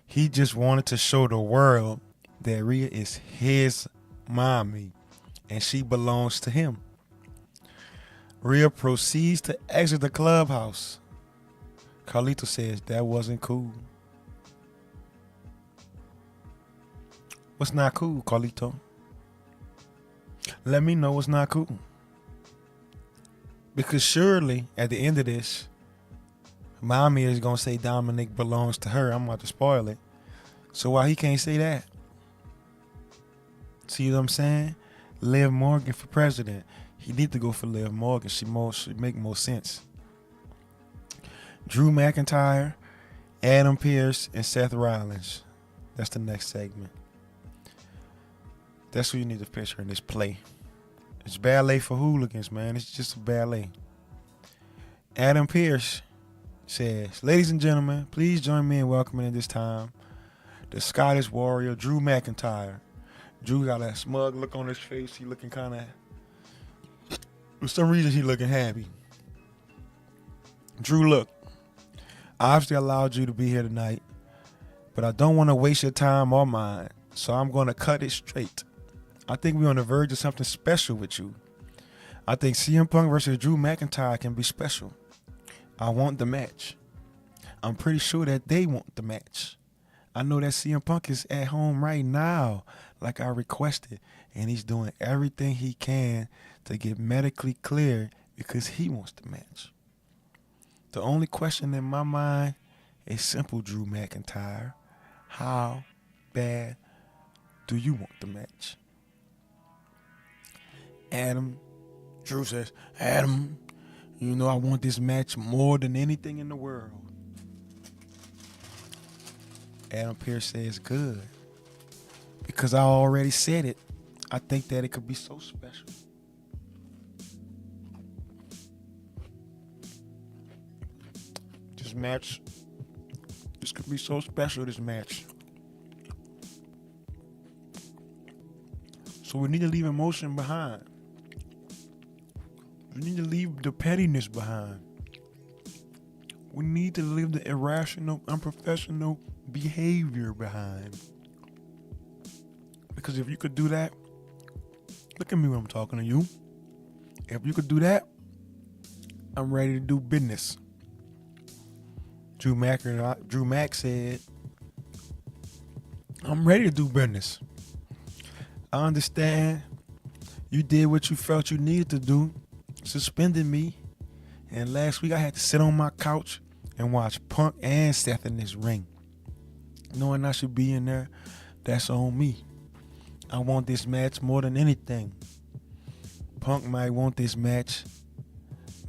He just wanted to show the world that Rhea is his mommy and she belongs to him. Rhea proceeds to exit the clubhouse. Carlito says that wasn't cool. What's not cool, Carlito? Let me know what's not cool. Because surely, at the end of this, mommy is going to say Dominik belongs to her. I'm about to spoil it. So why he can't say that? See what I'm saying? Liv Morgan for president. He need to go for Liv Morgan. She make more sense. Drew McIntyre, Adam Pearce, and Seth Rollins. That's the next segment. That's what you need to picture in this play. It's ballet for hooligans, man. It's just a ballet. Adam Pearce says, ladies and gentlemen, please join me in welcoming at this time the Scottish warrior, Drew McIntyre. Drew got a smug look on his face. He looking kind of, for some reason, he looking happy. Drew, look, I obviously allowed you to be here tonight, but I don't want to waste your time or mine, so I'm going to cut it straight. I think we're on the verge of something special with you. I think CM Punk versus Drew McIntyre can be special. I want the match. I'm pretty sure that they want the match. I know that CM Punk is at home right now, like I requested, and he's doing everything he can to get medically cleared because he wants the match. The only question in my mind is simple, Drew McIntyre. How bad do you want the match? Drew says, Adam, you know I want this match more than anything in the world. Adam Pearce says, good. Because I already said it. I think that it could be so special. This could be so special, this match. So we need to leave emotion behind. We need to leave the pettiness behind. We need to leave the irrational, unprofessional behavior behind. Because if you could do that, look at me when I'm talking to you. If you could do that, I'm ready to do business. Drew Mac said, I'm ready to do business. I understand you did what you felt you needed to do, suspended me, and last week I had to sit on my couch and watch Punk and Seth in this ring. Knowing I should be in there, that's on me. I want this match more than anything. Punk might want this match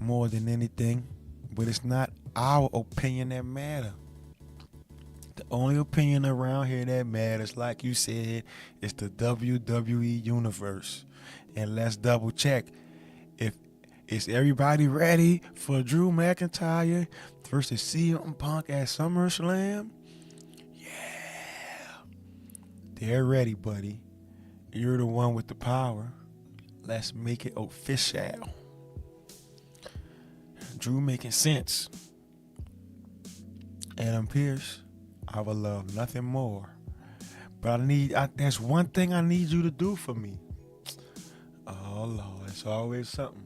more than anything, but it's not our opinion that matter. The only opinion around here that matters, like you said, is the WWE universe. And let's double check. Is everybody ready for Drew McIntyre versus CM Punk at SummerSlam? Yeah. They're ready, buddy. You're the one with the power. Let's make it official. Drew making sense. Adam Pearce, I would love nothing more. But there's one thing I need you to do for me. Oh Lord, it's always something.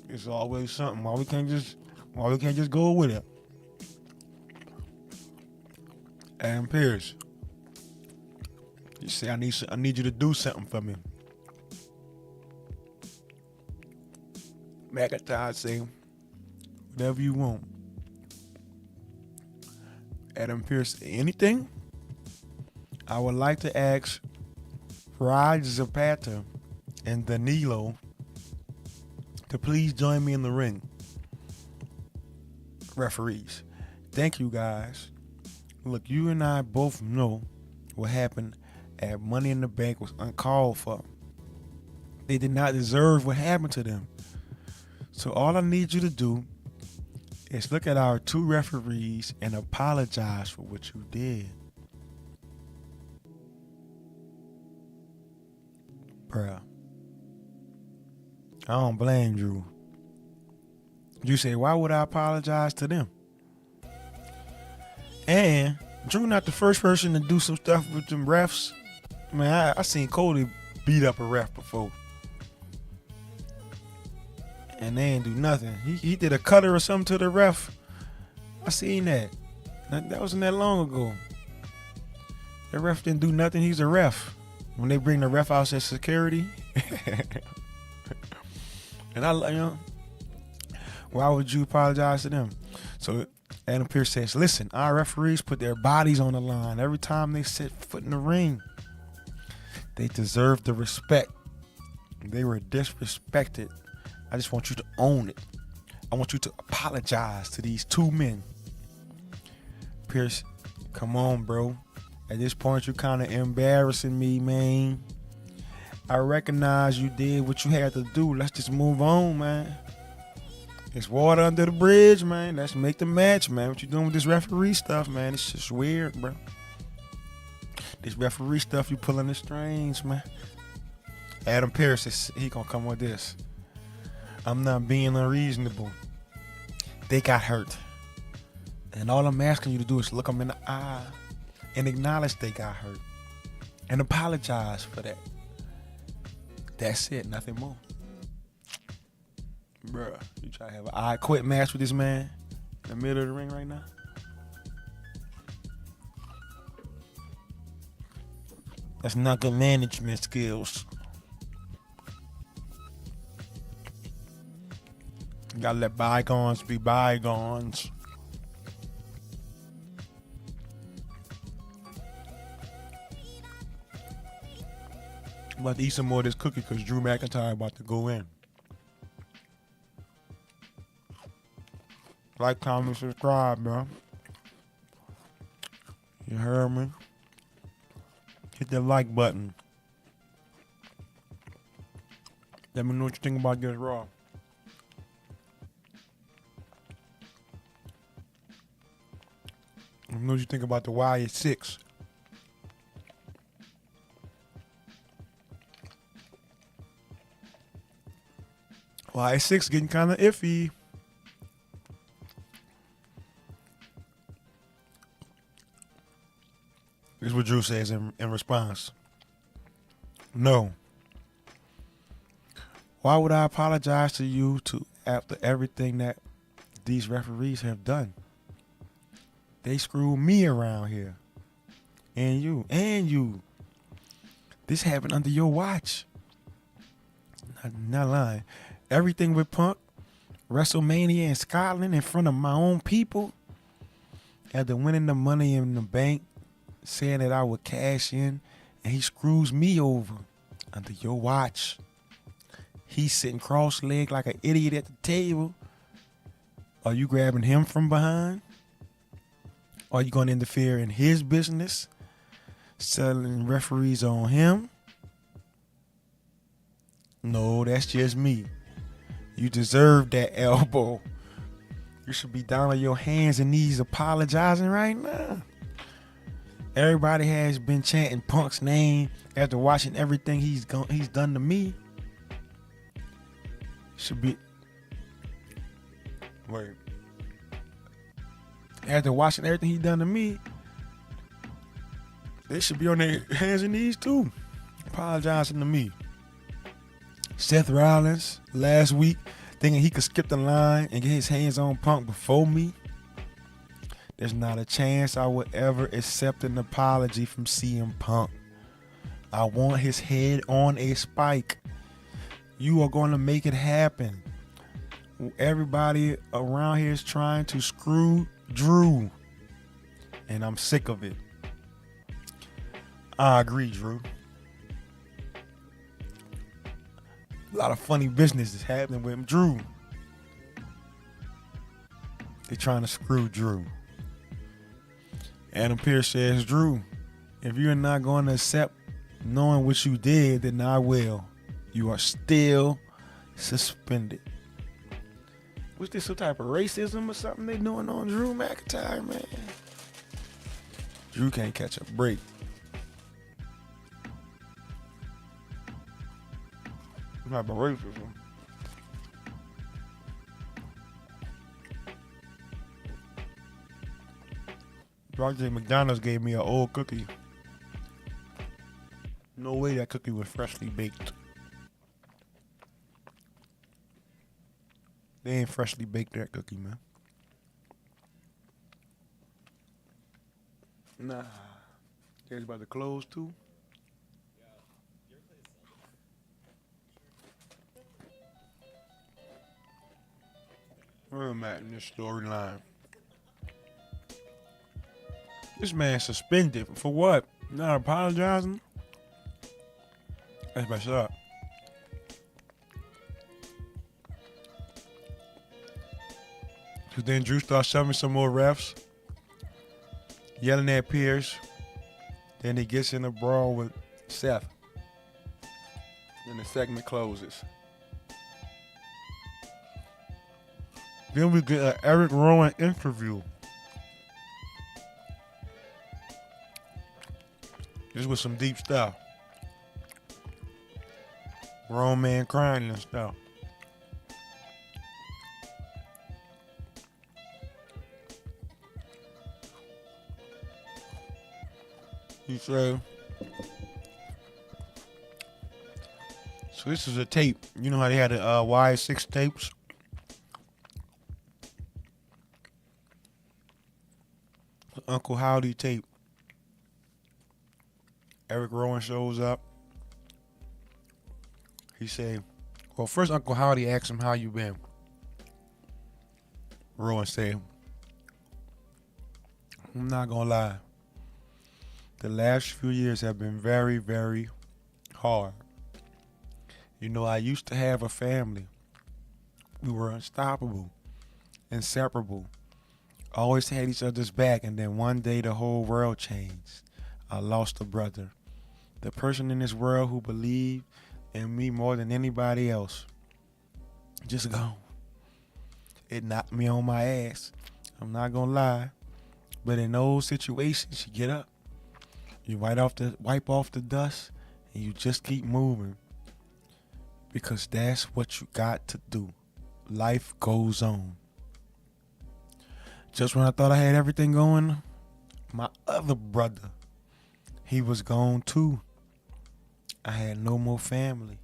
It's always something. Why we can't just go with it? Adam Pearce, you say I need you to do something for me. McIntyre say, whatever you want. Adam Pearce, anything, I would like to ask Raj Zapata and Danilo to please join me in the ring. Referees, thank you guys. Look, you and I both know what happened at Money in the Bank was uncalled for. They did not deserve what happened to them. So all I need you to do is look at our two referees and apologize for what you did. Bruh, I don't blame Drew. You say, why would I apologize to them? And Drew not the first person to do some stuff with them refs. Man, I seen Cody beat up a ref before. And they ain't do nothing. He did a cutter or something to the ref. I seen that. That wasn't that long ago. The ref didn't do nothing. He's a ref. When they bring the ref out as security. And why would you apologize to them? So Adam Pearce says, listen, our referees put their bodies on the line every time they set foot in the ring. They deserve the respect. They were disrespected. I just want you to own it. I want you to apologize to these two men. Pearce, come on, bro. At this point, you're kind of embarrassing me, man. I recognize you did what you had to do. Let's just move on, man. It's water under the bridge, man. Let's make the match, man. What you doing with this referee stuff, man? It's just weird, bro. This referee stuff, you pulling the strings, man. Adam Pearce, he gonna come with this. I'm not being unreasonable. They got hurt. And all I'm asking you to do is look them in the eye and acknowledge they got hurt. And apologize for that. That's it, nothing more. Bruh, you try to have an I quit match with this man in the middle of the ring right now? That's not good management skills. You gotta let bygones be bygones. I'm about to eat some more of this cookie because Drew McIntyre about to go in. Like, comment, subscribe, bro. You heard me? Hit that like button. Let me know what you think about this Raw. Let me know what you think about the Wyatt 6. Wyatt 6 getting kind of iffy. This is what Drew says in response. No. Why would I apologize to you after everything that these referees have done? They screwed me around here. And you. This happened under your watch. Not lying. Everything with Punk, WrestleMania in Scotland in front of my own people, after winning the Money in the Bank, saying that I would cash in, and he screws me over under your watch. He's sitting cross-legged like an idiot at the table. Are you grabbing him from behind? Are you going to interfere in his business? Selling referees on him? No, that's just me. You deserve that elbow. You should be down on your hands and knees apologizing right now. Everybody has been chanting Punk's name after watching everything he's done to me. Should be. Wait. After watching everything he's done to me, they should be on their hands and knees too, apologizing to me. Seth Rollins last week thinking he could skip the line and get his hands on Punk before me. There's not a chance I would ever accept an apology from CM Punk. I want his head on a spike. You are going to make it happen. Everybody around here is trying to screw Drew. and I'm sick of it. I agree, Drew. A lot of funny business is happening with Drew. They trying to screw Drew. Adam Pearce says, Drew, if you're not going to accept knowing what you did, then I will. You are still suspended. Was this some type of racism or something they doing on Drew McIntyre, man? Drew can't catch a break. Some type of racism. Project McDonald's gave me an old cookie. No way that cookie was freshly baked. They ain't freshly baked that cookie, man. Nah. It's about to close too. Where am I at in this storyline? This man suspended for what? Not apologizing? That's messed up. Cause then Drew starts shoving some more refs, yelling at Pierce. Then he gets in a brawl with Seth. Then the segment closes. Then we get an Eric Rowan interview. This was some deep stuff. Grown man crying and stuff. He said, so this is a tape. You know how they had the Y6 tapes? Uncle Howdy tape. Eric Rowan shows up. He said, well, first Uncle Howdy asked him, how you been? Rowan said, I'm not gonna lie. The last few years have been very, very hard. You know, I used to have a family. We were unstoppable, inseparable. Always had each other's back, and then one day the whole world changed. I lost a brother. The person in this world who believed in me more than anybody else. Just gone. It knocked me on my ass. I'm not gonna lie. But in those situations, you get up. You wipe off the dust, and you just keep moving. Because that's what you got to do. Life goes on. Just when I thought I had everything going, my other brother, he was gone too. I had no more family,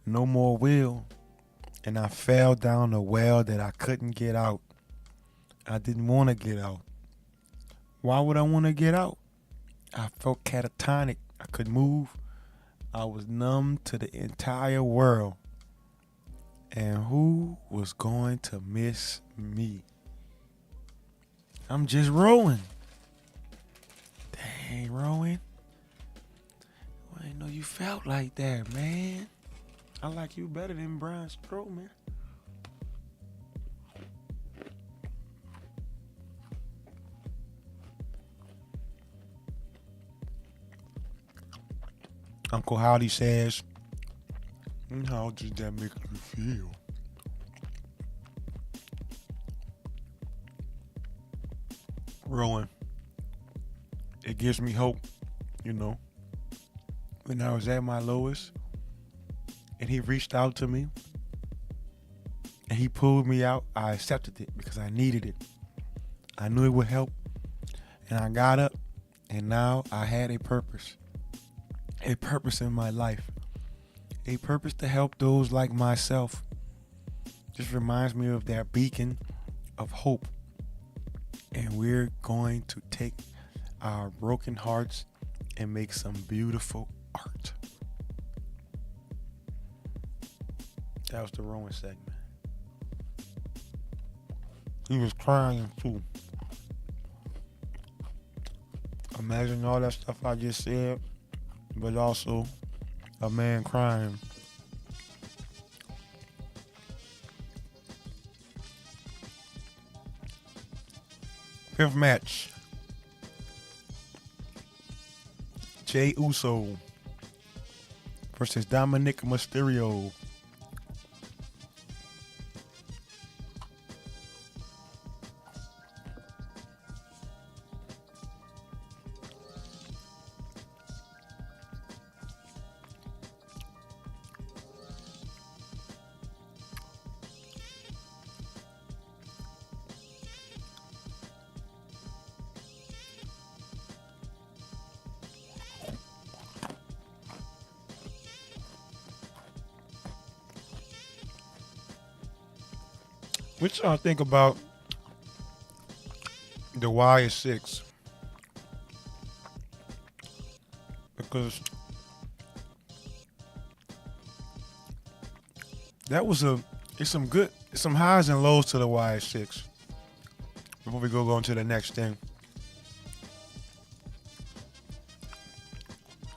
no more will, and I fell down a well that I couldn't get out. I didn't want to get out. Why would I want to get out? I felt catatonic. I couldn't move. I was numb to the entire world. And who was going to miss me? I'm just Rowan. Dang, Rowan. I didn't know you felt like that, man. I like you better than Braun Strowman. Uncle Howdy says, how does that make you feel? Rowan, it gives me hope, you know. When I was at my lowest, and he reached out to me, and he pulled me out, I accepted it because I needed it. I knew it would help, and I got up, and now I had a purpose in my life, a purpose to help those like myself. Just reminds me of that beacon of hope. And we're going to take our broken hearts and make some beautiful art. That was the Rowan segment. He was crying too. Imagine all that stuff I just said, but also a man crying. Fifth match. Jey Uso versus Dominik Mysterio. What y'all think about the Wire 6? Because that was it's some highs and lows to the Wire 6. Before we go on to the next thing.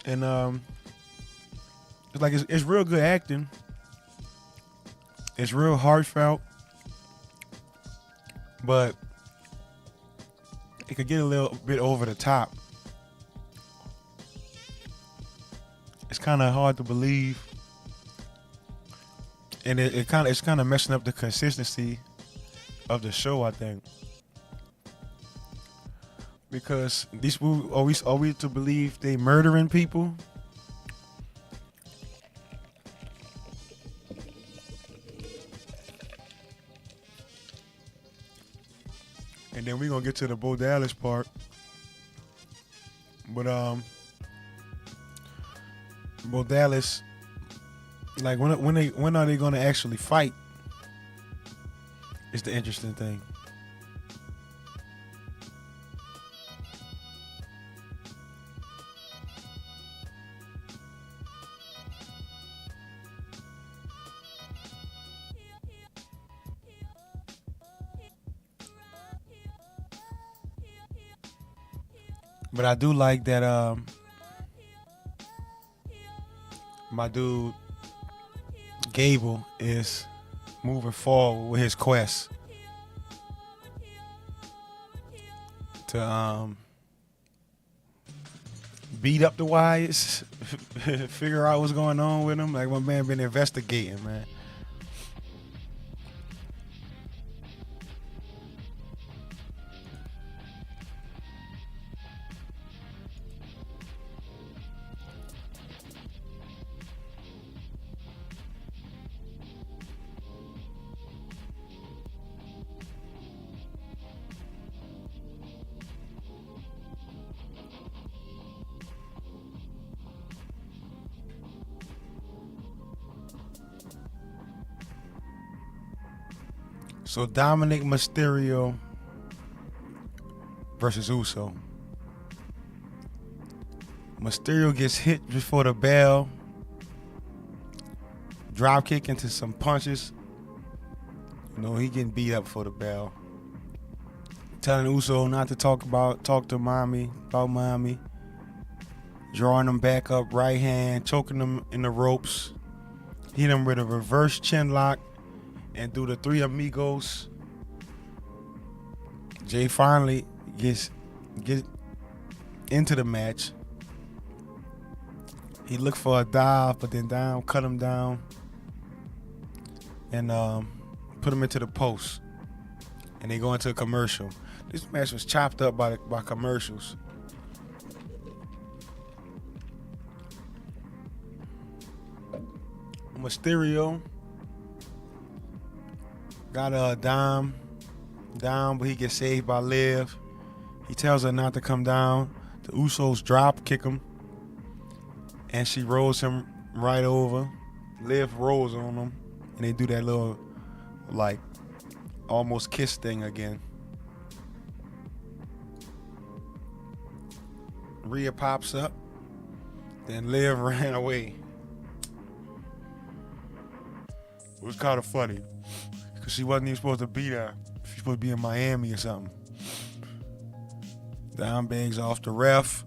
And it's like it's real good acting. It's real heartfelt. But it could get a little bit over the top. It's kind of hard to believe, and it's kind of messing up the consistency of the show, I think. Because these movies are we to believe they murdering people? And then we're gonna get to the Bo Dallas part. But Bo Dallas, like when are they gonna actually fight? Is the interesting thing. But I do like that my dude Gable is moving forward with his quest to beat up the Wyatts, figure out what's going on with them. Like my man been investigating, man. So Dominik Mysterio versus Uso. Mysterio gets hit before the bell. Drop kick into some punches. You know, he getting beat up for the bell. Telling Uso not to talk to mommy, about mommy. Drawing him back up, right hand, choking him in the ropes. Hit him with a reverse chin lock. And through the Three Amigos, Jey finally get into the match. He looked for a dive, but then cut him down, and put him into the post. And they go into a commercial. This match was chopped up by commercials. Mysterio got a down, but he gets saved by Liv. He tells her not to come down. The Usos drop kick him, and she rolls him right over. Liv rolls on him, and they do that little, like, almost kiss thing again. Rhea pops up, then Liv ran away. It was kind of funny. Because she wasn't even supposed to be there. She's supposed to be in Miami or something. Down bangs off the ref.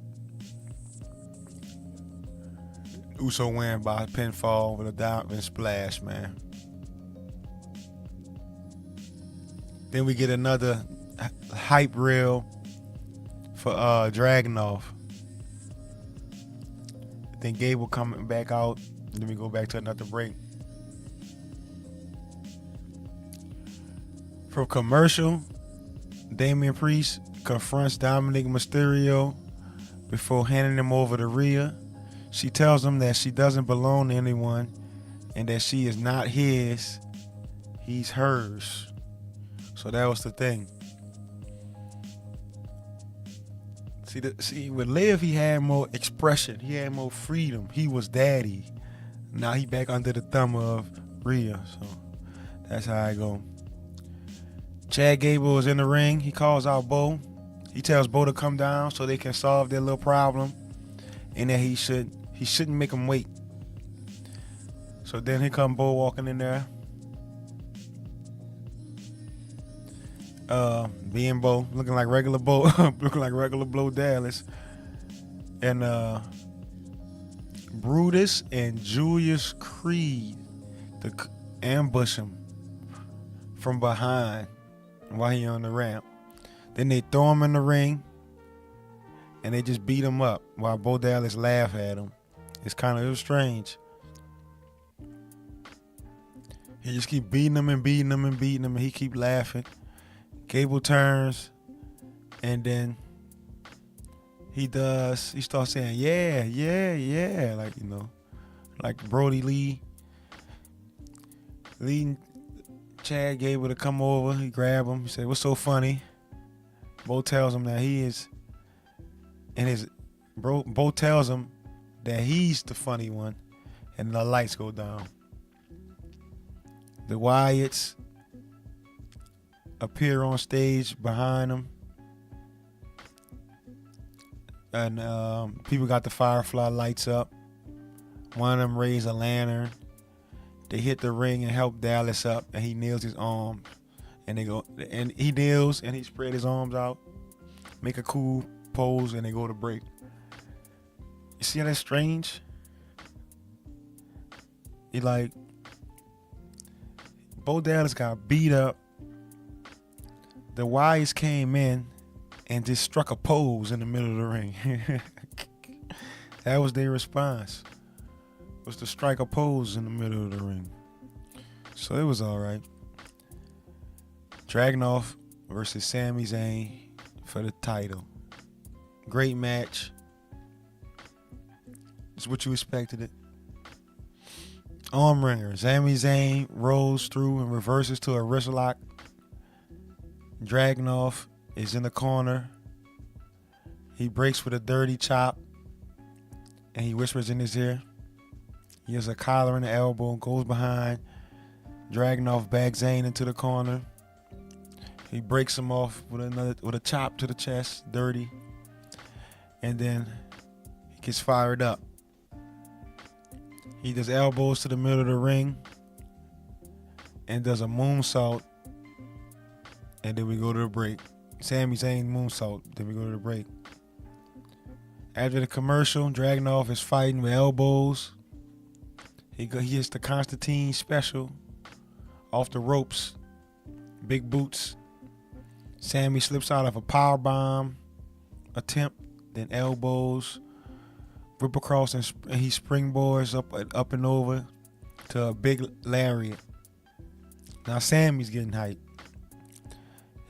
Uso win by pinfall with a diamond splash, man. Then we get another hype reel for Dragonov. Then Gable coming back out. Then we go back to another break. From commercial, Damian Priest confronts Dominik Mysterio before handing him over to Rhea. She tells him that she doesn't belong to anyone and that she is not his, he's hers. So that was the thing. See, with Liv, he had more expression. He had more freedom. He was daddy. Now he back under the thumb of Rhea. So that's how I go. Chad Gable is in the ring. He calls out Bo. He tells Bo to come down so they can solve their little problem, and that he shouldn't make him wait. So then here come Bo walking in there. Being Bo, looking like regular Bo, looking like regular Bo Dallas. And Brutus and Julius Creed to ambush him from behind while he on the ramp. Then they throw him in the ring and they just beat him up while Bo Dallas laugh at him. It was strange. He just keep beating him and beating him and beating him, and he keep laughing. Gable turns, and then he starts saying, yeah, like Brody Lee, leading Chad Gable to come over. He grab him. He said, "What's so funny?" Bo tells him that Bo tells him that he's the funny one, and the lights go down. The Wyatts appear on stage behind them, and people got the Firefly lights up. One of them raise a lantern. They hit the ring and help Dallas up, and he kneels his arms, and he kneels and he spread his arms out, make a cool pose, and they go to break. You see how that's strange? Bo Dallas got beat up. The Wyatts came in and just struck a pose in the middle of the ring. That was their response, was to strike a pose in the middle of the ring. So it was all right. Dragonov versus Sami Zayn for the title. Great match. It's what you expected it. Arm wringer. Sami Zayn rolls through and reverses to a wrist lock. Dragonov is in the corner. He breaks with a dirty chop, and he whispers in his ear. He has a collar in the elbow, goes behind. Dragonov bags Zayn into the corner. He breaks him off with a chop to the chest, dirty, and then he gets fired up. He does elbows to the middle of the ring and does a moonsault, and then we go to the break. Sami Zayn moonsault, then we go to the break. After the commercial, Dragonov is fighting with elbows. He hits the Constantine special off the ropes, big boots. Sami slips out of a powerbomb attempt, then elbows, rip across, and he springboards up and over to a big lariat. Now Sami's getting hyped.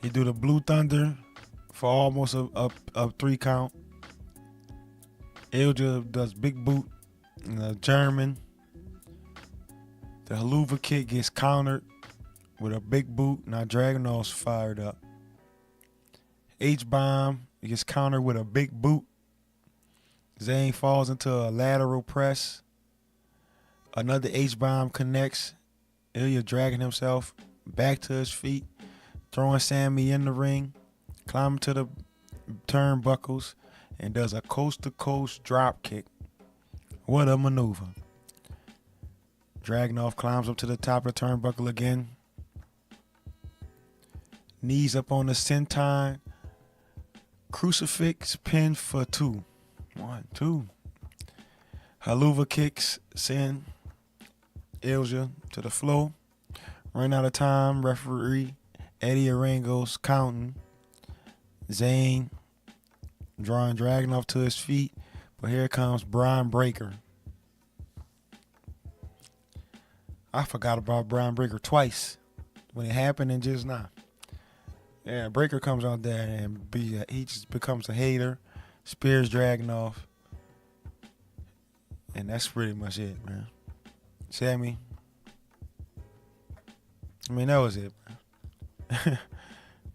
He do the Blue Thunder for almost a 3 count. Ijla does big boot and a German. The Haluva kick gets countered with a big boot. Now Dragonov's fired up. H-bomb gets countered with a big boot. Zayn falls into a lateral press. Another H-bomb connects. Ijla dragging himself back to his feet, throwing Sami in the ring, climbing to the turnbuckles, and does a coast-to-coast drop kick. What a maneuver. Dragonov climbs up to the top of the turnbuckle again. Knees up on the senton. Crucifix pin for 2. 1, 2. Haluva kicks send Ijla to the floor. Run out of time. Referee Eddie Arango's counting. Zayn drawing Dragonov to his feet. But here comes Brian Breaker. I forgot about Brian Breaker twice when it happened and just now. Yeah, Breaker comes out there and he just becomes a hater, spears Dragonov, and that's pretty much it, man. Sami. I mean, that was it, man.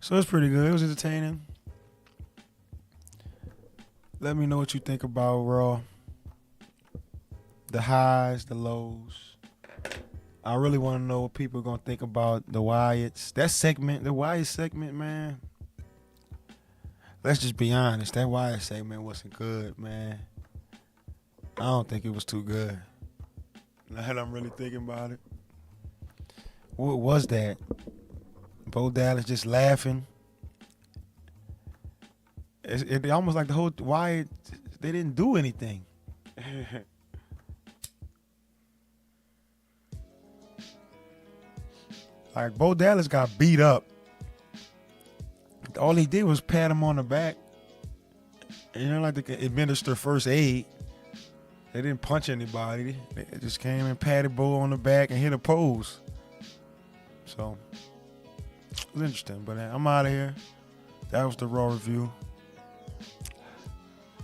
So it's pretty good. It was entertaining. Let me know what you think about Raw. The highs, the lows. I really want to know what people are going to think about the Wyatts. That segment, the Wyatt segment, man. Let's just be honest. That Wyatt segment wasn't good, man. I don't think it was too good. Now that I'm really thinking about it. What was that? Bo Dallas just laughing. It almost like the whole Wyatt, they didn't do anything. Like, Bo Dallas got beat up. All he did was pat him on the back. You know, like they could administer first aid. They didn't punch anybody. They just came and patted Bo on the back and hit a pose. So, it was interesting. But I'm out of here. That was the Raw review.